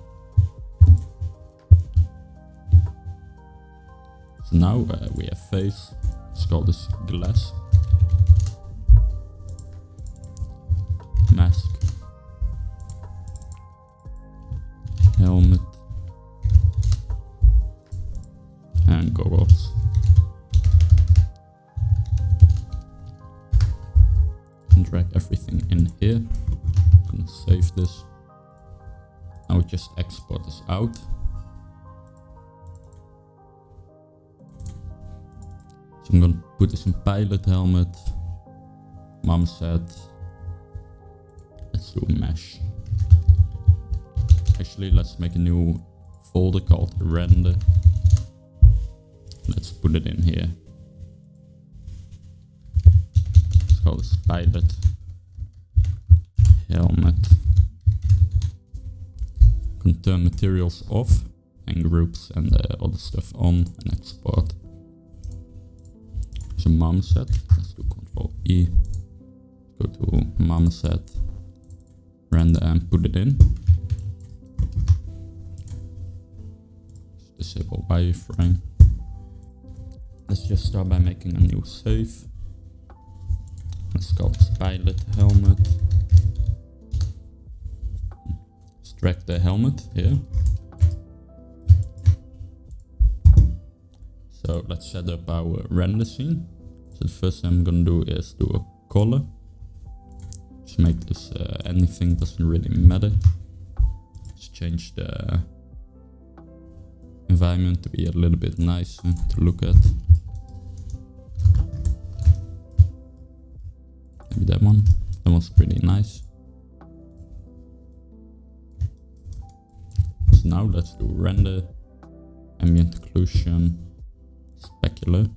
So now we have face. Let's call this glass. Mask. Helmet and goggles. And drag everything in here. I'm gonna save this. Now we just export this out. So I'm gonna put this in pilot helmet. Mom said, let's do a mesh. Actually, let's make a new folder called render. Let's put it in here. Let's call this pilot helmet. Can turn materials off and groups and other stuff on and export. So mom set. Let's do Ctrl E. Go to mom set, render and put it in. Disable wireframe. Let's just start by making a new save. Let's call this pilot helmet. Let's drag the helmet here. So let's set up our render scene. So the first thing I'm gonna do is do a color. Just make this anything, doesn't really matter. Let's change the environment to be a little bit nicer to look at. Maybe that one. That one's pretty nice. So now let's do render, ambient occlusion, specular.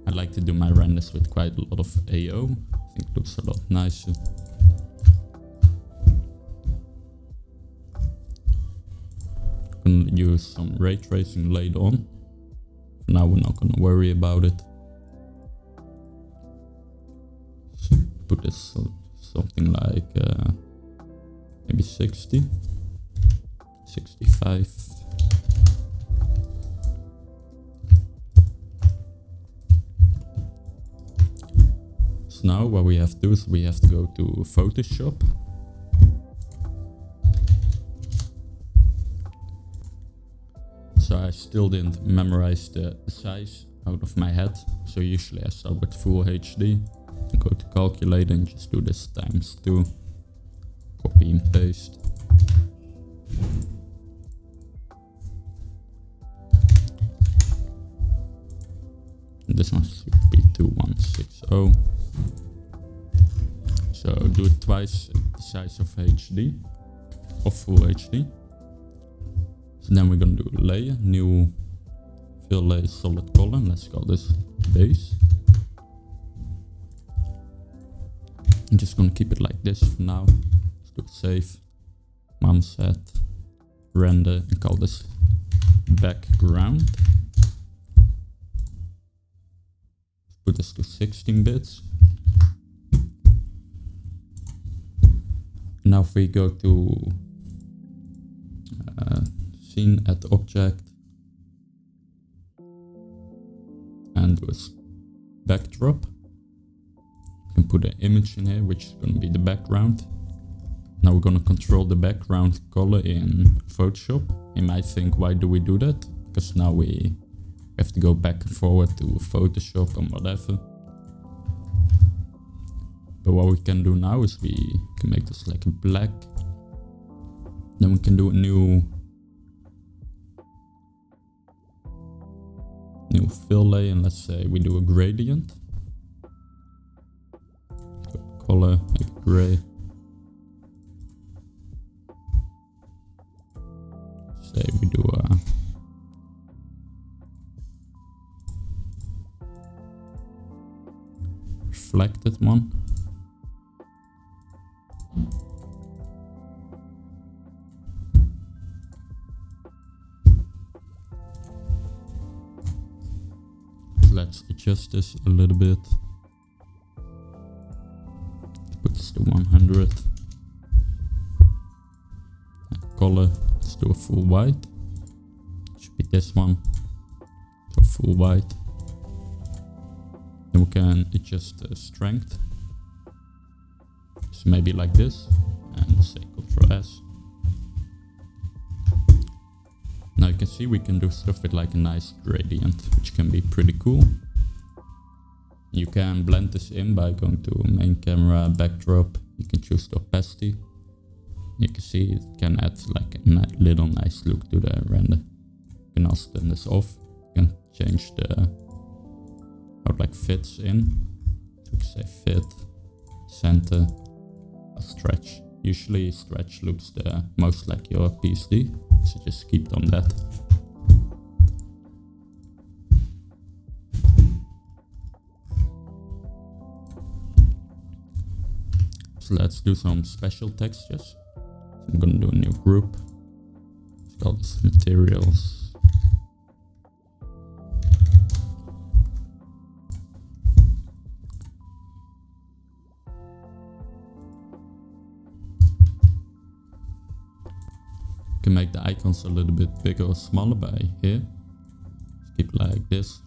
I like to do my renders with quite a lot of AO. I think it looks a lot nicer. Gonna use some ray tracing later on. For now we're not gonna worry about it. So put this something like maybe 60, 65. So now what we have to do is we have to go to Photoshop. So I still didn't memorize the size out of my head. So usually I start with full HD and go to calculate and just do this ×2. Copy and paste. And this one should be 2160. So do it twice the size of HD, of full HD. So then we're gonna do layer, new fill layer, solid color. Let's call this base. I'm just gonna keep it like this for now. Let's do save, mom set, render, and call this background. Put this to 16 bits. Now if we go to scene, add object, and do a backdrop. You can put an image in here, which is going to be the background. Now we're going to control the background color in Photoshop. You might think, why do we do that? Because now we have to go back and forward to Photoshop and whatever. But what we can do now is we can make this like black. Then we can do a new fill layer, and let's say we do a gradient. Color, make it gray. Say we do a reflected one. Let's adjust this a little bit. Put this to 100. And color, let's do a full white. Should be this one. So full white. Then we can adjust the strength. So maybe like this. And say Ctrl S. Now you can see we can do stuff with like a nice gradient, which can be pretty cool. You can blend this in by going to main camera, backdrop. You can choose the opacity. You can see it can add like a little nice look to the render. You can also turn this off. You can change the how it like fits in. So you can say fit, center, or stretch. Usually stretch looks the most like your PSD, so just keep on that. So let's do some special textures. So I'm gonna do a new group. Let's call this materials. Can make the icons a little bit bigger or smaller by here. Just keep it like this.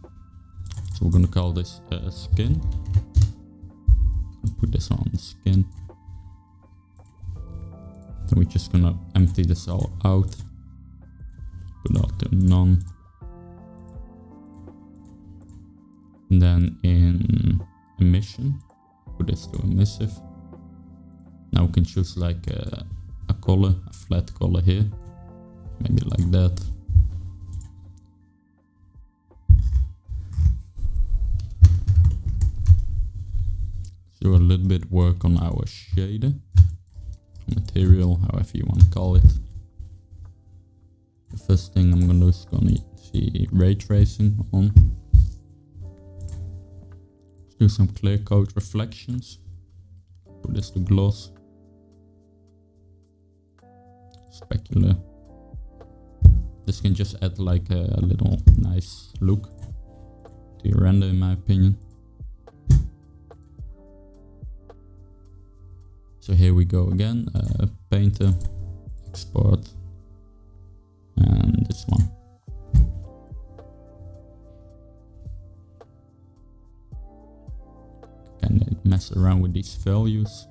So we're gonna call this skin. Put this on the skin. Then we're just gonna empty this all out. Put it all to none. And then in emission, put this to emissive. Now we can choose like a color, a flat color here. Maybe like that. Do a little bit work on our shader, material, however you want to call it. The first thing I'm gonna do is gonna see ray tracing on. do some clear coat reflections. Put this to gloss. Specular. This can just add like a little nice look to your render, in my opinion. So here we go again, painter, export, and this one. Kind of mess around with these values.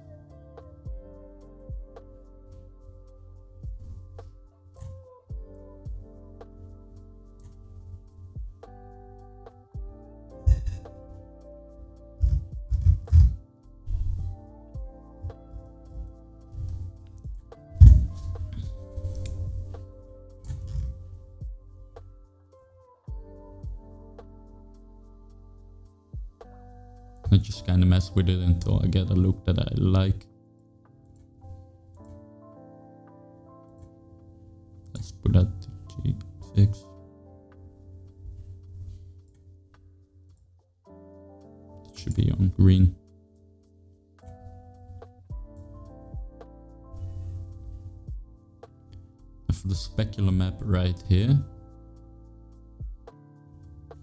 I just kind of mess with it until I get a look that I like. Let's put that to G6. It should be on green. And for the specular map right here,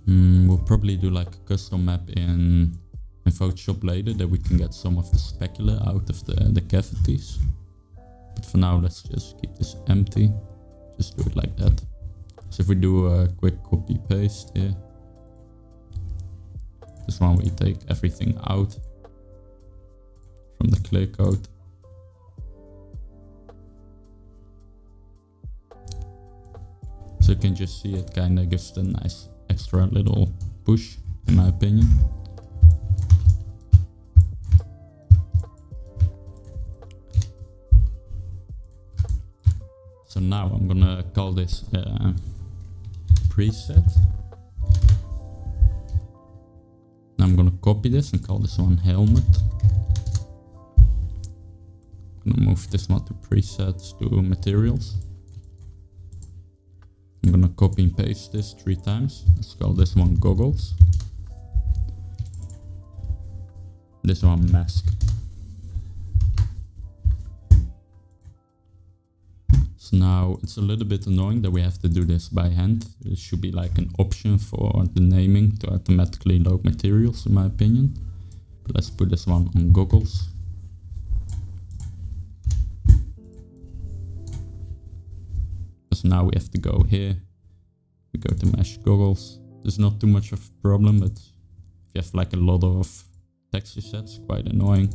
we'll probably do like a custom map in Photoshop later, that we can get some of the specular out of the cavities. But for now, let's just keep this empty. Just do it like that. So if we do a quick copy paste here, this one we take everything out from the clear coat. So you can just see it kind of gives the nice extra little push, in my opinion. So now I'm gonna call this preset. Now I'm gonna copy this and call this one helmet. I'm gonna move this one to presets to materials. I'm gonna copy and paste this 3 times. Let's call this one goggles. This one mask. So now it's a little bit annoying that we have to do this by hand. It should be like an option for the naming to automatically load materials, in my opinion. But let's put this one on goggles. So now we have to go here. We go to mesh goggles. There's not too much of a problem, but if you have like a lot of texture sets, quite annoying.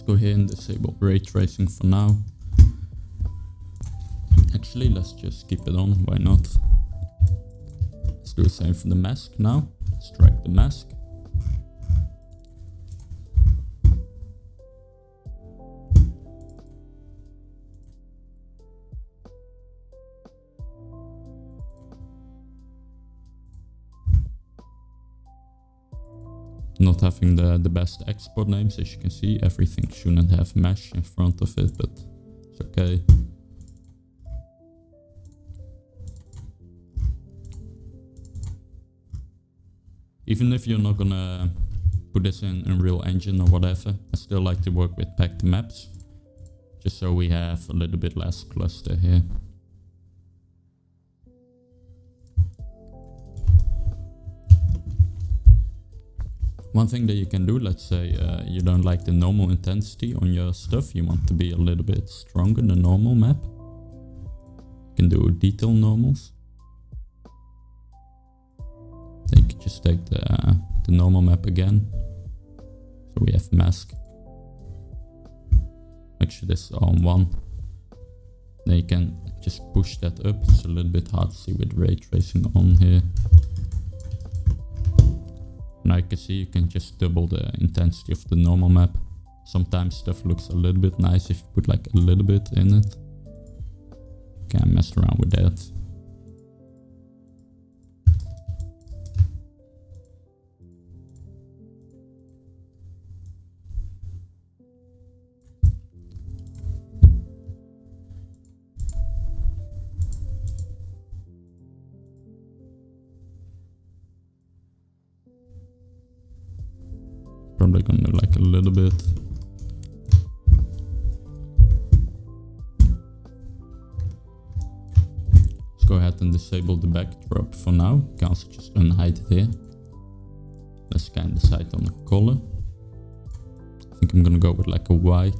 Go here and disable ray tracing for now. Actually, let's just keep it on, why not? Let's do the same for the mask now. Let's drag the mask. Not having the best export names, as you can see, everything shouldn't have mesh in front of it, but it's okay. Even if you're not gonna put this in Unreal Engine or whatever, I still like to work with packed maps, just so we have a little bit less cluster here. One thing that you can do, let's say you don't like the normal intensity on your stuff, you want to be a little bit stronger than normal map. You can do detail normals. Then you can just take the normal map again. So we have mask. Make sure this is on 1. Then you can just push that up. It's a little bit hard to see with ray tracing on here. Now you can see you can just double the intensity of the normal map. Sometimes stuff looks a little bit nice if you put like a little bit in it. Can't mess around with that. probably gonna do like a little bit. Let's go ahead and disable the backdrop for now. You can also just unhide it here. Let's kind of decide on the color. I think I'm gonna go with like a white.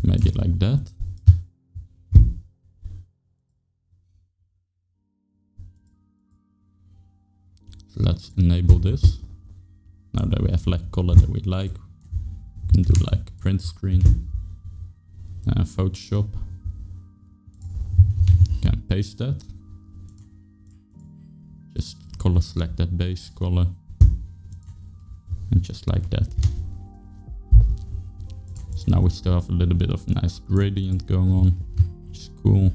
Maybe like that. So let's enable this. Now that we have like color that we like, we can do like print screen, Photoshop. Can paste that. Just color select that base color, and just like that. So now we still have a little bit of nice gradient going on, which is cool.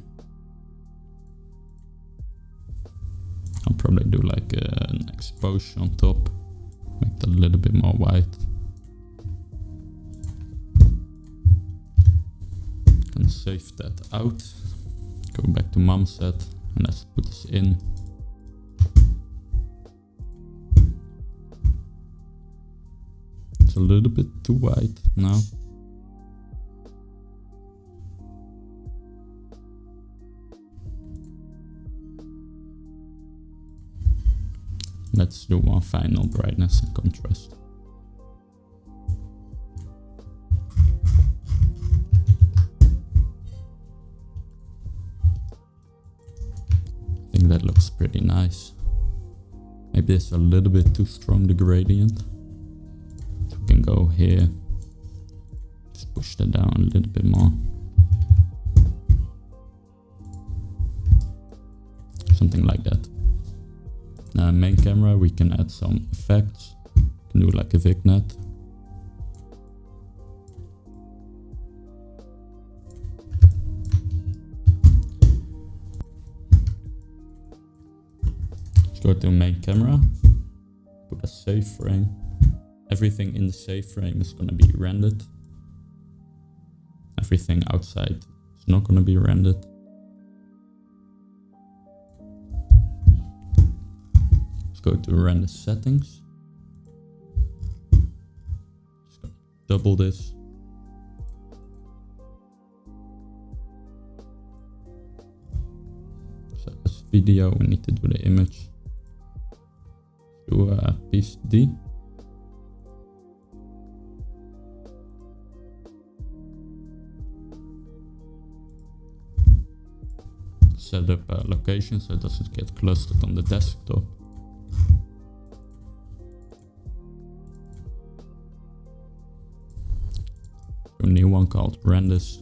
I'll probably do like an exposure on top, make that a little bit more white. And save that out. Go back to mom set and let's put this in. It's a little bit too white now. Let's do one final brightness and contrast. I think that looks pretty nice. Maybe it's a little bit too strong, the gradient. So we can go here. Just push that down a little bit more. Something like that. Main camera, we can add some effects. We can do like a vignette. Let's go to main camera. Put a save frame. Everything in the save frame is going to be rendered. Everything outside is not going to be rendered. Go to render settings. Just double this. So as video, we need to do the image. Do a piece D. Set up a location so it doesn't get clustered on the desktop. A new one called renders.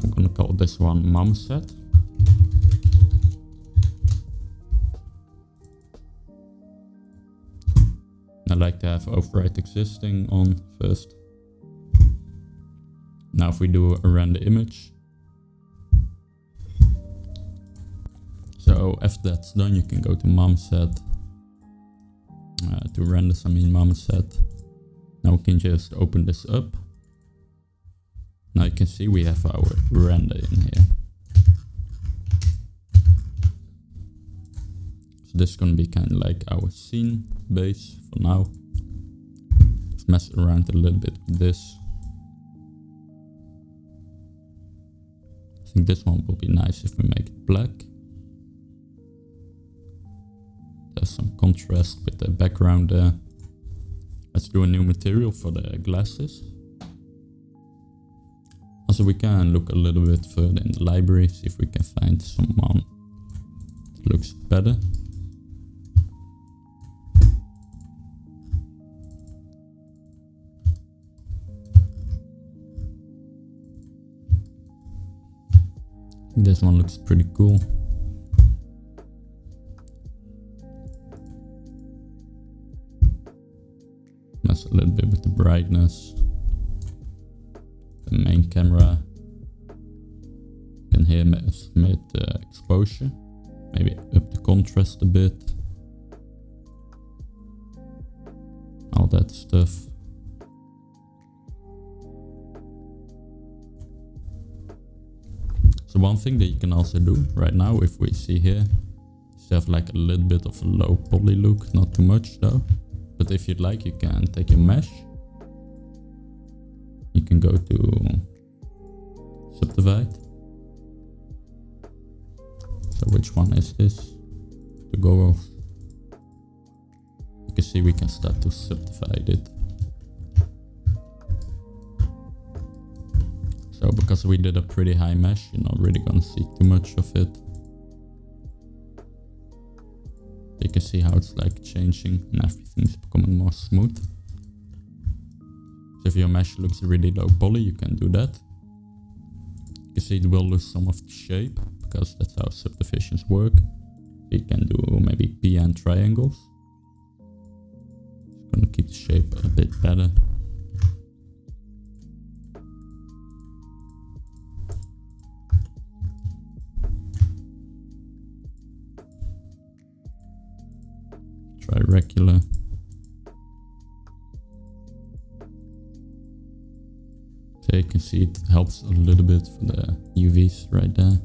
I'm gonna call this one mom set. I like to have override existing on first. Now if we do a render image. So after that's done, you can go to mom set. To render, mom set. Now we can just open this up. Now you can see we have our render in here. So this is going to be kind of like our scene base for now. Let's mess around a little bit with this. I think this one will be nice if we make it black. There's some contrast with the background there. Let's do a new material for the glasses. Also we can look a little bit further in the library, see if we can find someone that looks better. This one looks pretty cool. Mess a little bit with the brightness. The main camera. Can here mess with the exposure. Maybe up the contrast a bit. All that stuff. So So one thing that you can also do right now, if we see here, is to have like a little bit of a low poly look, not too much though. But if you'd like, you can take your mesh. You can go to subdivide. So which one is this? The goggles. You can see we can start to subdivide it. So because we did a pretty high mesh, you're not really gonna see too much of it. You can see how it's like changing and everything's becoming more smooth. So if your mesh looks really low poly, you can do that. You can see it will lose some of the shape, because that's how subdivisions work. You can do maybe PN triangles. It's gonna keep the shape a bit better. Try regular. So you can see it helps a little bit for the UVs right there.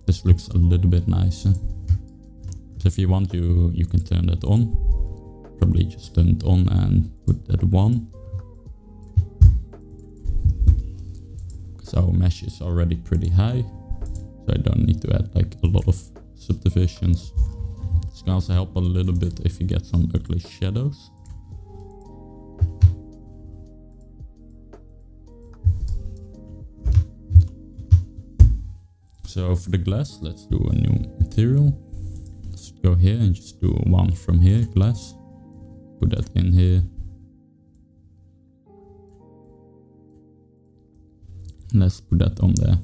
This looks a little bit nicer. So if you want, you can turn that on. Probably just turn it on and put that 1. Because our mesh is already pretty high. So I don't need to add like a lot of subdivisions. This can also help a little bit if you get some ugly shadows. So for the glass, let's do a new material. Let's go here and just do one from here, glass. Put that in here. Let's put that on there.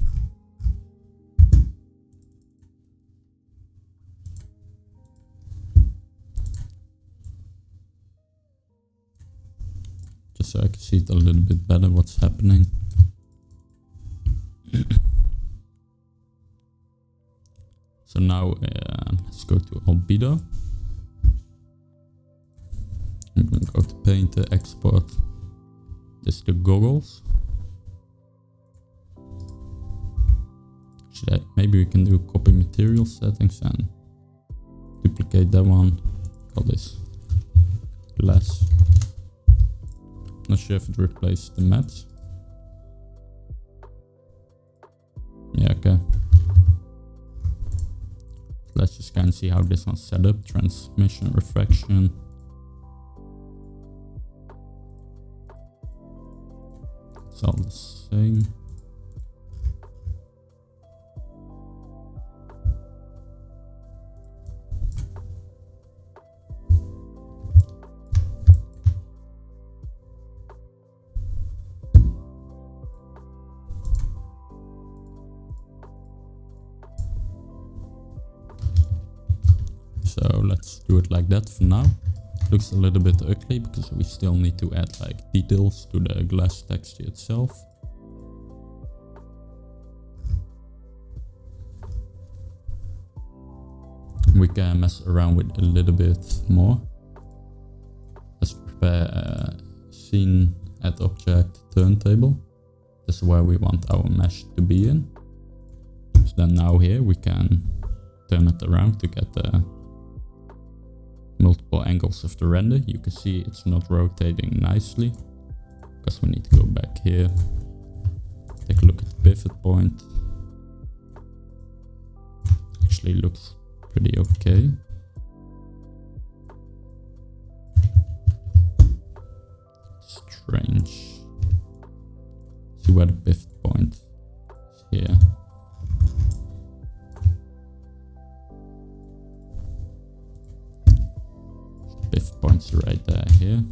Just so I can see it a little bit better what's happening. So now let's go to albedo. I'm going to go to paint, export. This is the goggles. Maybe we can do copy material settings and duplicate that one. Call this glass. Not sure if it replaced the maps. Yeah, okay. Let's just kind of see how this one's set up. Transmission, refraction. It's all the same. So let's do it like that for now. Looks a little bit ugly because we still need to add like details to the glass texture itself. We can mess around with a little bit more. Let's prepare a scene add object turntable. This is where we want our mesh to be in. So then now here we can turn it around to get the multiple angles of the render. You can see it's not rotating nicely because we need to go back here, take a look at the pivot point. Actually looks pretty okay. Strange. See where the pivot point is here. Pivot points right there here.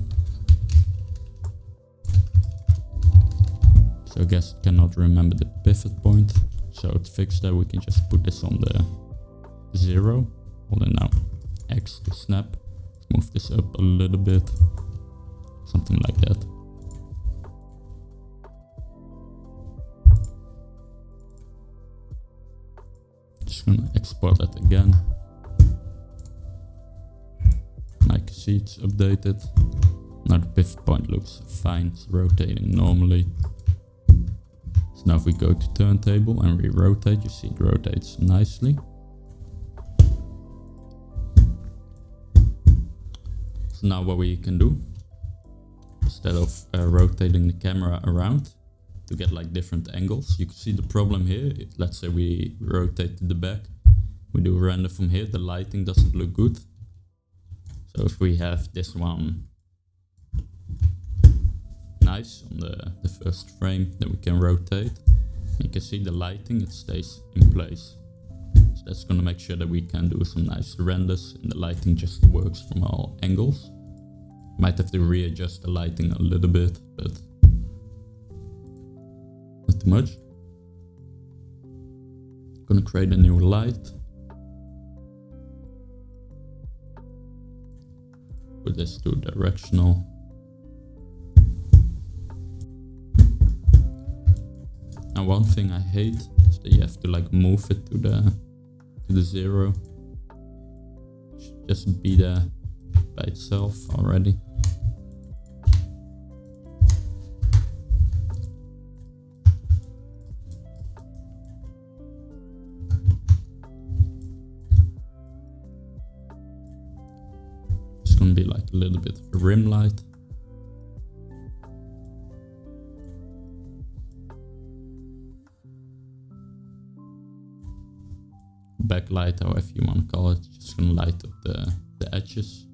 So I guess it cannot remember the pivot point. So to fix that we can just put this on the 0. Holding now X to snap. Move this up a little bit. Something like that. Just gonna export that again. I can see it's updated. Now the pivot point looks fine, it's rotating normally. So So now if we go to turntable and we rotate, you see it rotates nicely. So now what we can do, instead of rotating the camera around to get like different angles, you can see the problem here. Let's say we rotate to the back, we do render from here, the lighting doesn't look good. So if we have this one nice on the first frame, then we can rotate. You can see the lighting, it stays in place. So that's gonna make sure that we can do some nice renders and the lighting just works from all angles. Might have to readjust the lighting a little bit, but not too much. Gonna create a new light. Put this to directional. Now one thing I hate is that you have to like move it to the 0. It should just be there by itself already. It's gonna be like a little bit of a rim light. Backlight, however you want to call it, just gonna light up the edges.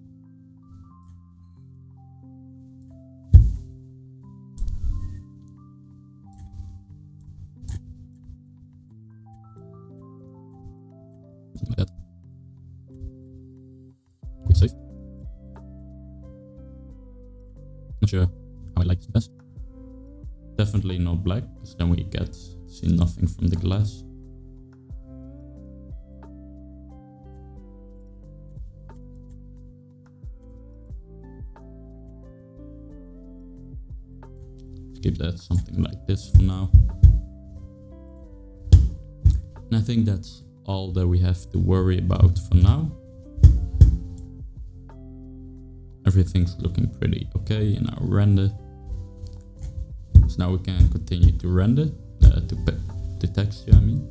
Something like that. Quick save. Not sure how I like it best. Definitely not black, because then we get to see nothing from the glass. Keep that something like this for now. And I think that's all that we have to worry about for now. Everything's looking pretty okay in our render. So now we can continue to render, to texture, I mean.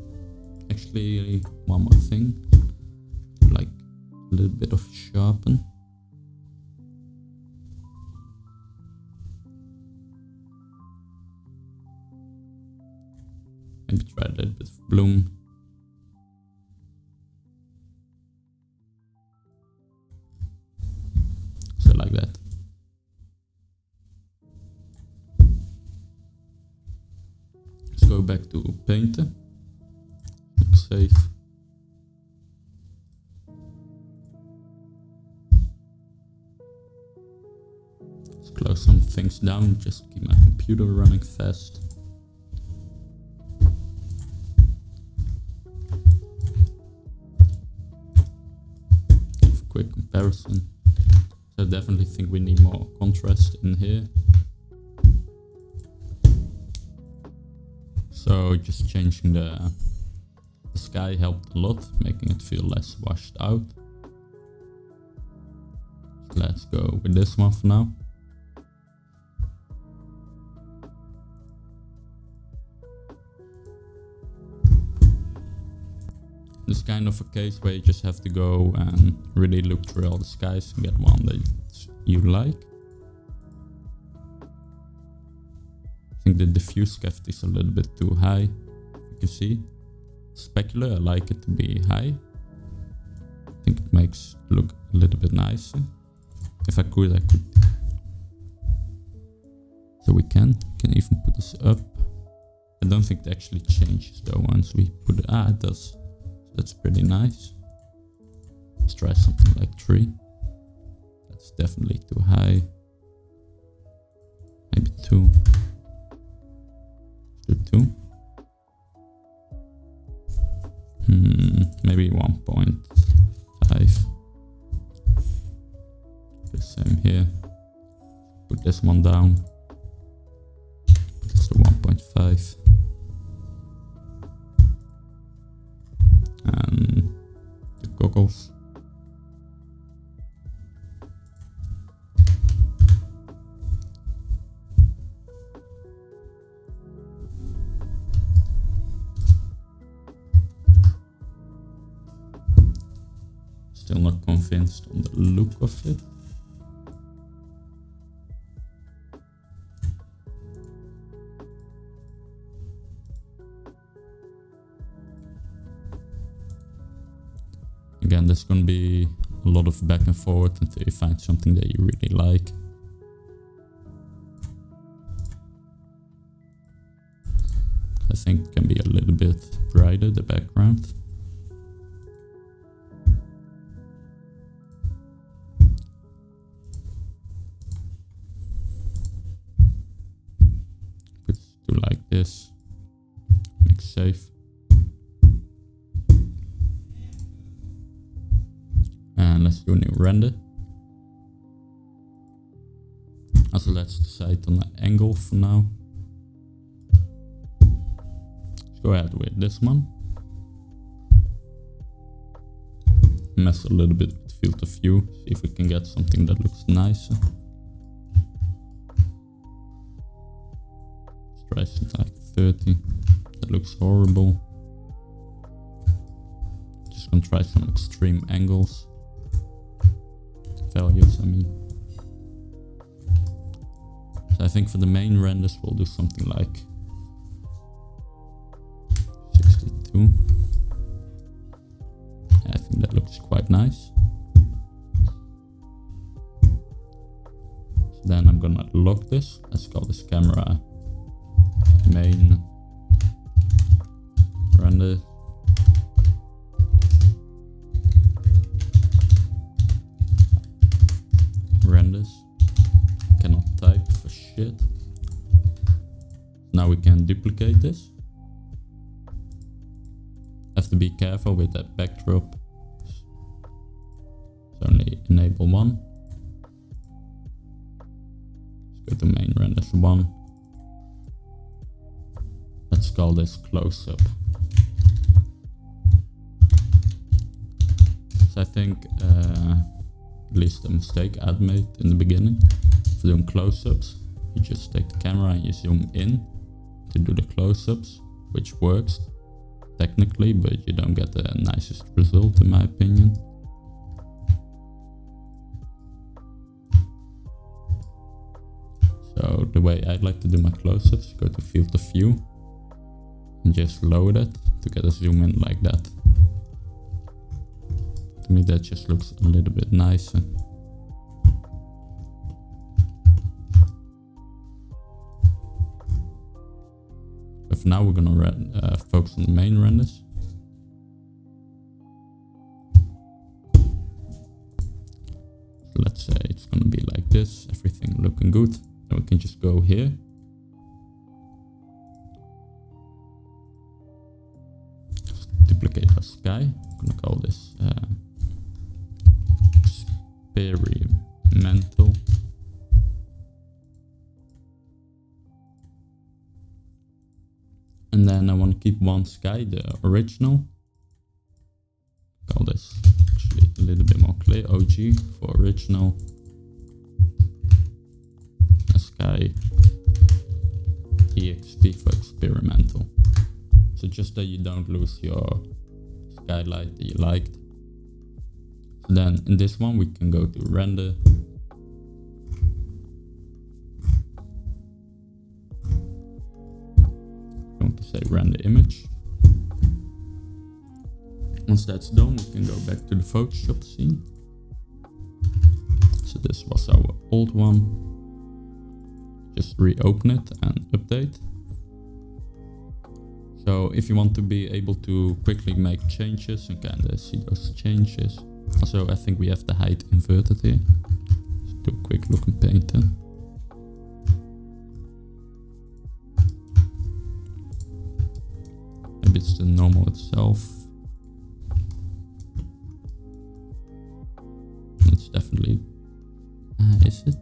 Actually, one more thing, like a little bit of sharpen. Maybe try a little bit of bloom. So like that. Let's go back to Painter. Click Save. Let's close some things down, just keep my computer running fast. Quick comparison. So I definitely think we need more contrast in here. So just changing the sky helped a lot, making it feel less washed out. Let's go with this one for now. It's kind of a case where you just have to go and really look through all the skies and get one that you like. I think the diffuse scaft is a little bit too high. You can see. Specular, I like it to be high. I think it makes it look a little bit nicer. If I could, I could. So we can even put this up. I don't think it actually changes though once we put it. Ah, it does. That's pretty nice. Let's try something like 3. That's definitely too high. Maybe 2. Do 2. Maybe 1.5. The same here. Put this one down. Put this to 1.5. And the goggles. still not convinced on the look of it. Again, there's gonna be a lot of back and forth until you find something that you really like. I think it can be a little bit brighter, the background. Put it to like this. Make safe. And let's do a new render. Also, let's decide on the angle for now. Let's go ahead with this one. Mess a little bit with field of view, see if we can get something that looks nicer. Let's try something like 30. That looks horrible. Just gonna try some extreme angles. Values, I mean. So I think for the main renders we'll do something like 62. I think that looks quite nice. So then I'm gonna lock this. Let's call this camera main render. Renders. Cannot type for shit. Now we can duplicate this. Have to be careful with that backdrop. So only enable one. Let's go to main renders 1. Let's call this close up. So I think at least a mistake I'd made in the beginning. For doing close-ups, you just take the camera and you zoom in to do the close-ups, which works technically, but you don't get the nicest result in my opinion. So the way I'd like to do my close-ups, go to field of view and just lower it to get a zoom in like that. To me that just looks a little bit nicer. But for now we're gonna focus on the main renders. So let's say it's gonna be like this, everything looking good. Then we can just go here. Duplicate our sky. I'm gonna call this experimental. And then I want to keep one sky, the original. Call this actually a little bit more clear, OG for original. A sky EXP for experimental. So just that you don't lose your skylight that you liked. So then in this one we can go to render. I'm going to say render image. Once that's done, we can go back to the Photoshop scene. So this was our old one. Just reopen it and update. So if you want to be able to quickly make changes and kind of see those changes. Also, I think we have the height inverted here. Let's do a quick look in Painter. Maybe it's the normal itself. It's definitely... is it?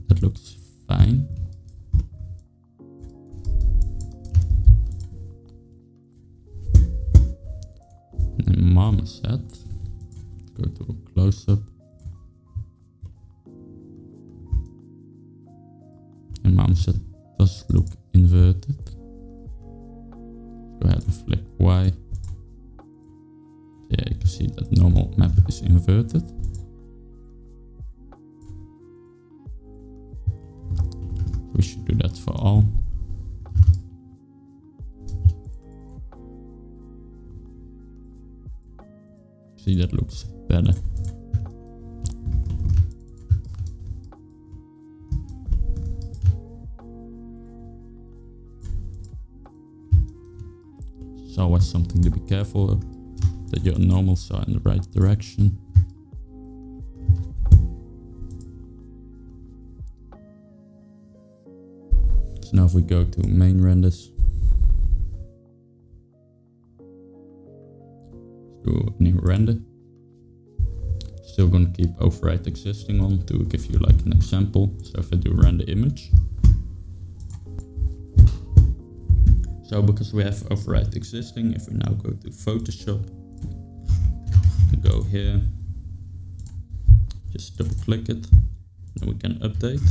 That looks fine. And then marmoset. Go to a close-up. And marmoset does look inverted. Go ahead and flip Y. see that normal map is inverted. We should do that for all. See, that looks better. It's always something to be careful of, that your normals are in the right direction. So now if we go to main renders, do a new render. Still gonna keep override existing on to give you like an example. So if I do render image, so because we have override existing, if we now go to Photoshop, we can go here, just double click it, then we can update.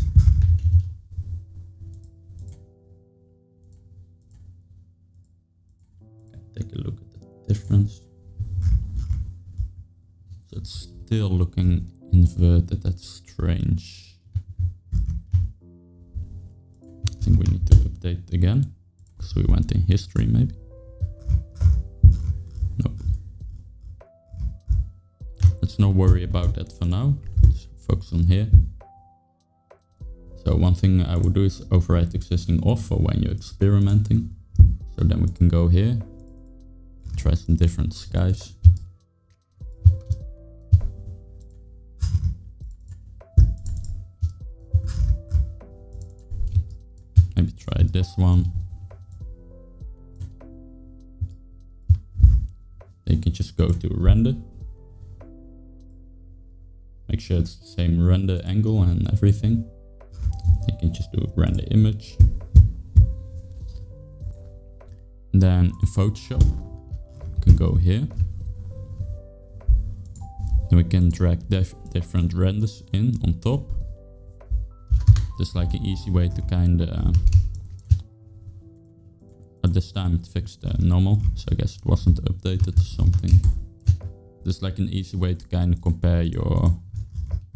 Take a look at the difference. So it's still looking inverted, that's strange. I think we need to update again, because we went in history maybe. Nope. Let's not worry about that for now. Let's focus on here. So one thing I would do is override existing off for when you're experimenting. So then we can go here, try some different skies. Maybe try this one. Then you can just go to render. Make sure it's the same render angle and everything. You can just do render image. And then in Photoshop, you can go here. Then we can drag different renders in on top. Just like an easy way to kind of... at this time it fixed normal, so I guess it wasn't updated or something. Just like an easy way to kind of compare your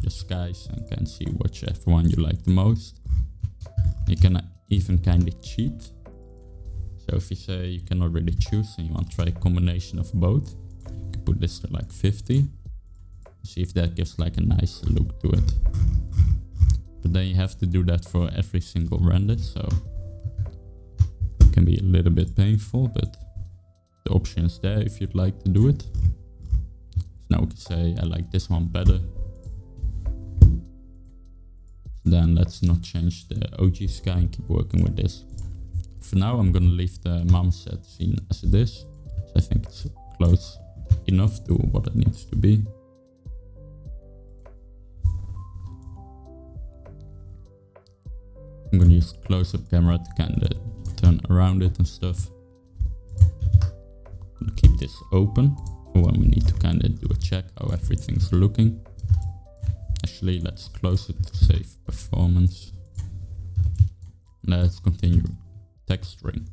skies and can see whichever one you like the most. You can even kind of cheat. So if you say you cannot really choose and you want to try a combination of both, you can put this to like 50. See if that gives like a nice look to it. But then you have to do that for every single render, so it can be a little bit painful, but the option is there if you'd like to do it. So now we can say I like this one better. Then let's not change the OG sky and keep working with this. For now I'm gonna leave the marmoset scene as it is. So I think it's close enough to what it needs to be. I'm gonna use close-up camera to kind of turn around it and stuff. I'm gonna keep this open for when we need to kind of do a check how everything's looking. Actually, let's close it to save performance. Let's continue texturing.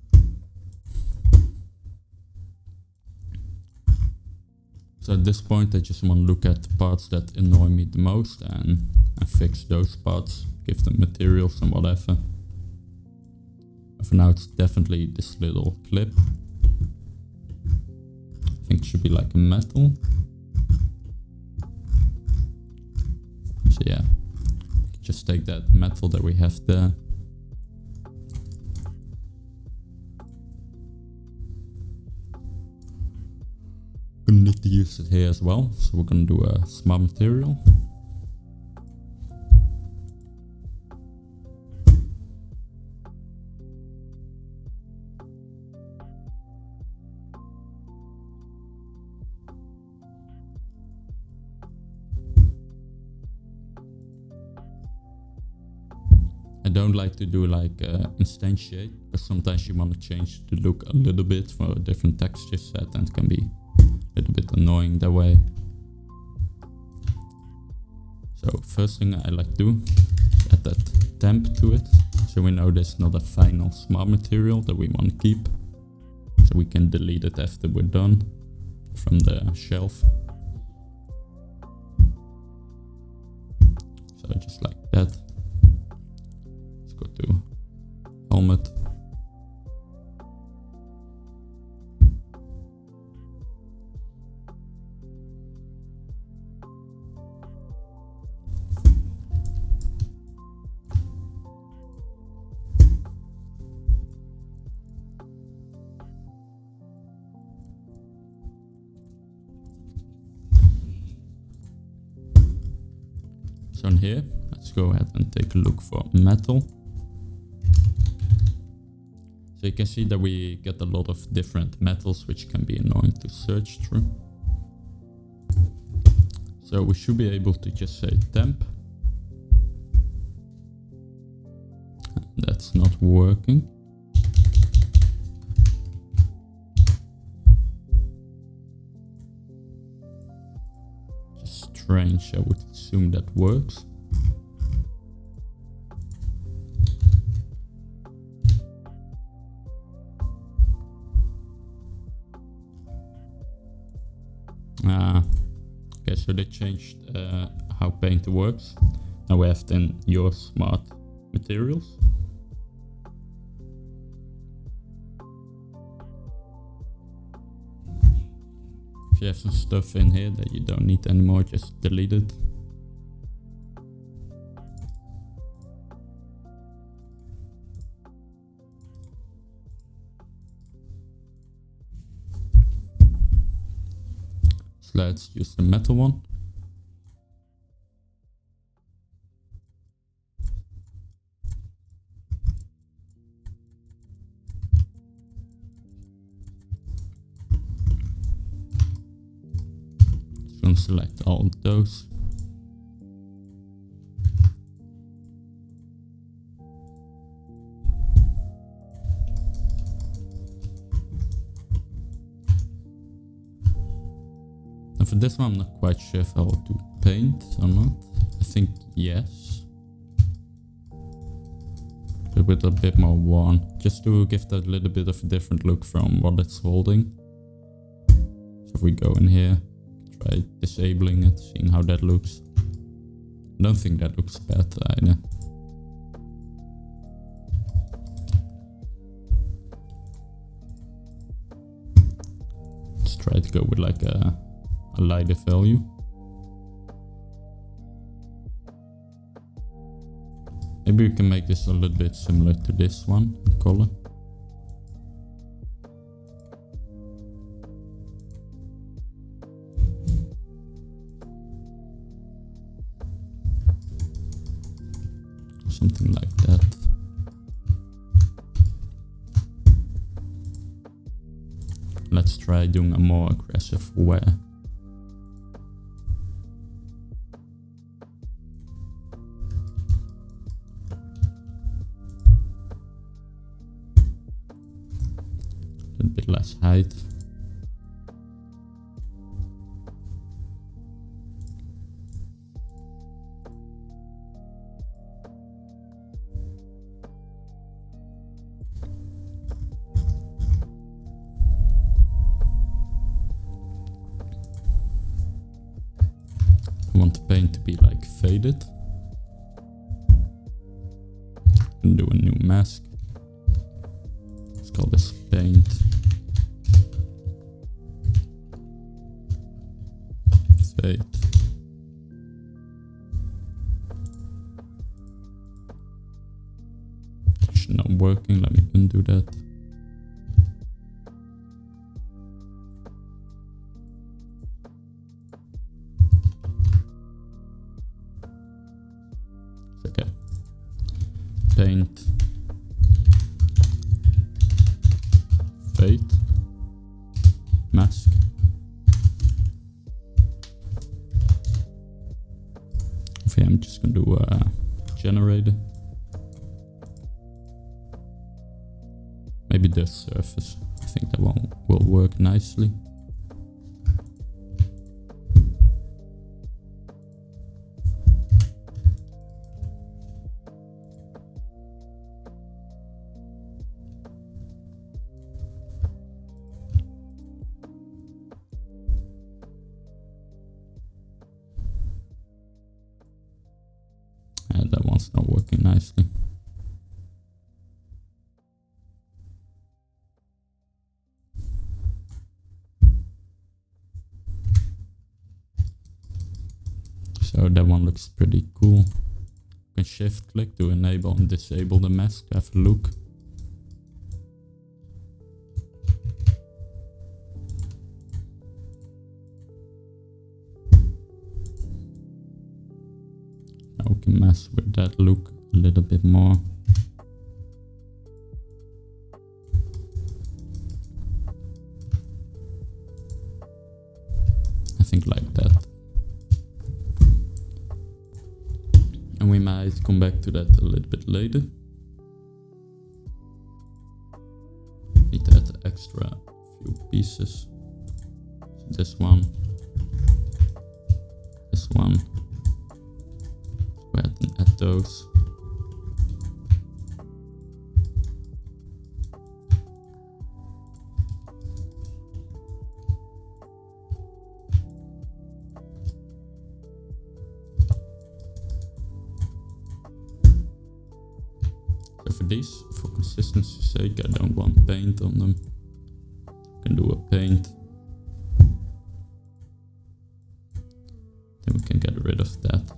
So at this point I just want to look at the parts that annoy me the most and fix those parts, give them materials and whatever. And for now it's definitely this little clip. I think it should be like a metal. So yeah, just take that metal that we have there. Gonna need to use it here as well, so we're gonna do a smart material. I don't like to do like instantiate, because sometimes you want to change the look a little bit for a different texture set and it can be a little bit annoying that way. So first thing I like to do is add that temp to it, so we know there's not a final smart material that we want to keep, so we can delete it after we're done from the shelf. pattern here. Let's go ahead and take a look for metal. So you can see that we get a lot of different metals, which can be annoying to search through. So we should be able to just say temp. That's not working. Just strange, I would assume that works. Okay, so they changed how paint works. Now we have then your smart materials. If you have some stuff in here that you don't need anymore, just delete it. So let's use the metal one. Select all of those. Now for this one I'm not quite sure if I will do paint or not. I think yes. With a bit more worn, just to give that a little bit of a different look from what it's holding. So if we go in here, try disabling it, seeing how that looks. I don't think that looks bad either. Let's try to go with like a lighter value. Maybe we can make this a little bit similar to this one in color. Something like that. Let's try doing a more aggressive wear. A little bit less height. I want the paint to be like faded. And do a new mask. Let's call this paint fade. It's not working, let me undo that. Okay. Paint fade mask. Okay, I'm just gonna do a generator. Maybe this surface. I think that one will work nicely. That one's not working nicely. So that one looks pretty cool. You can shift click to enable and disable the mask to have a look. we can mess with that look a little bit more. I think like that. And we might come back to that a little bit later. Need to add extra few pieces. So this one. This one. Go ahead and add those. So for these, for consistency's sake, I don't want paint on them. I can do a paint. Then we can get rid of that.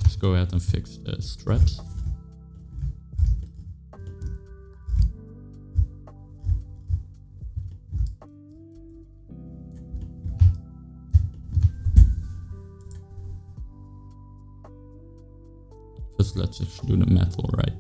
Let's go ahead and fix the straps. First, let's actually do the metal right.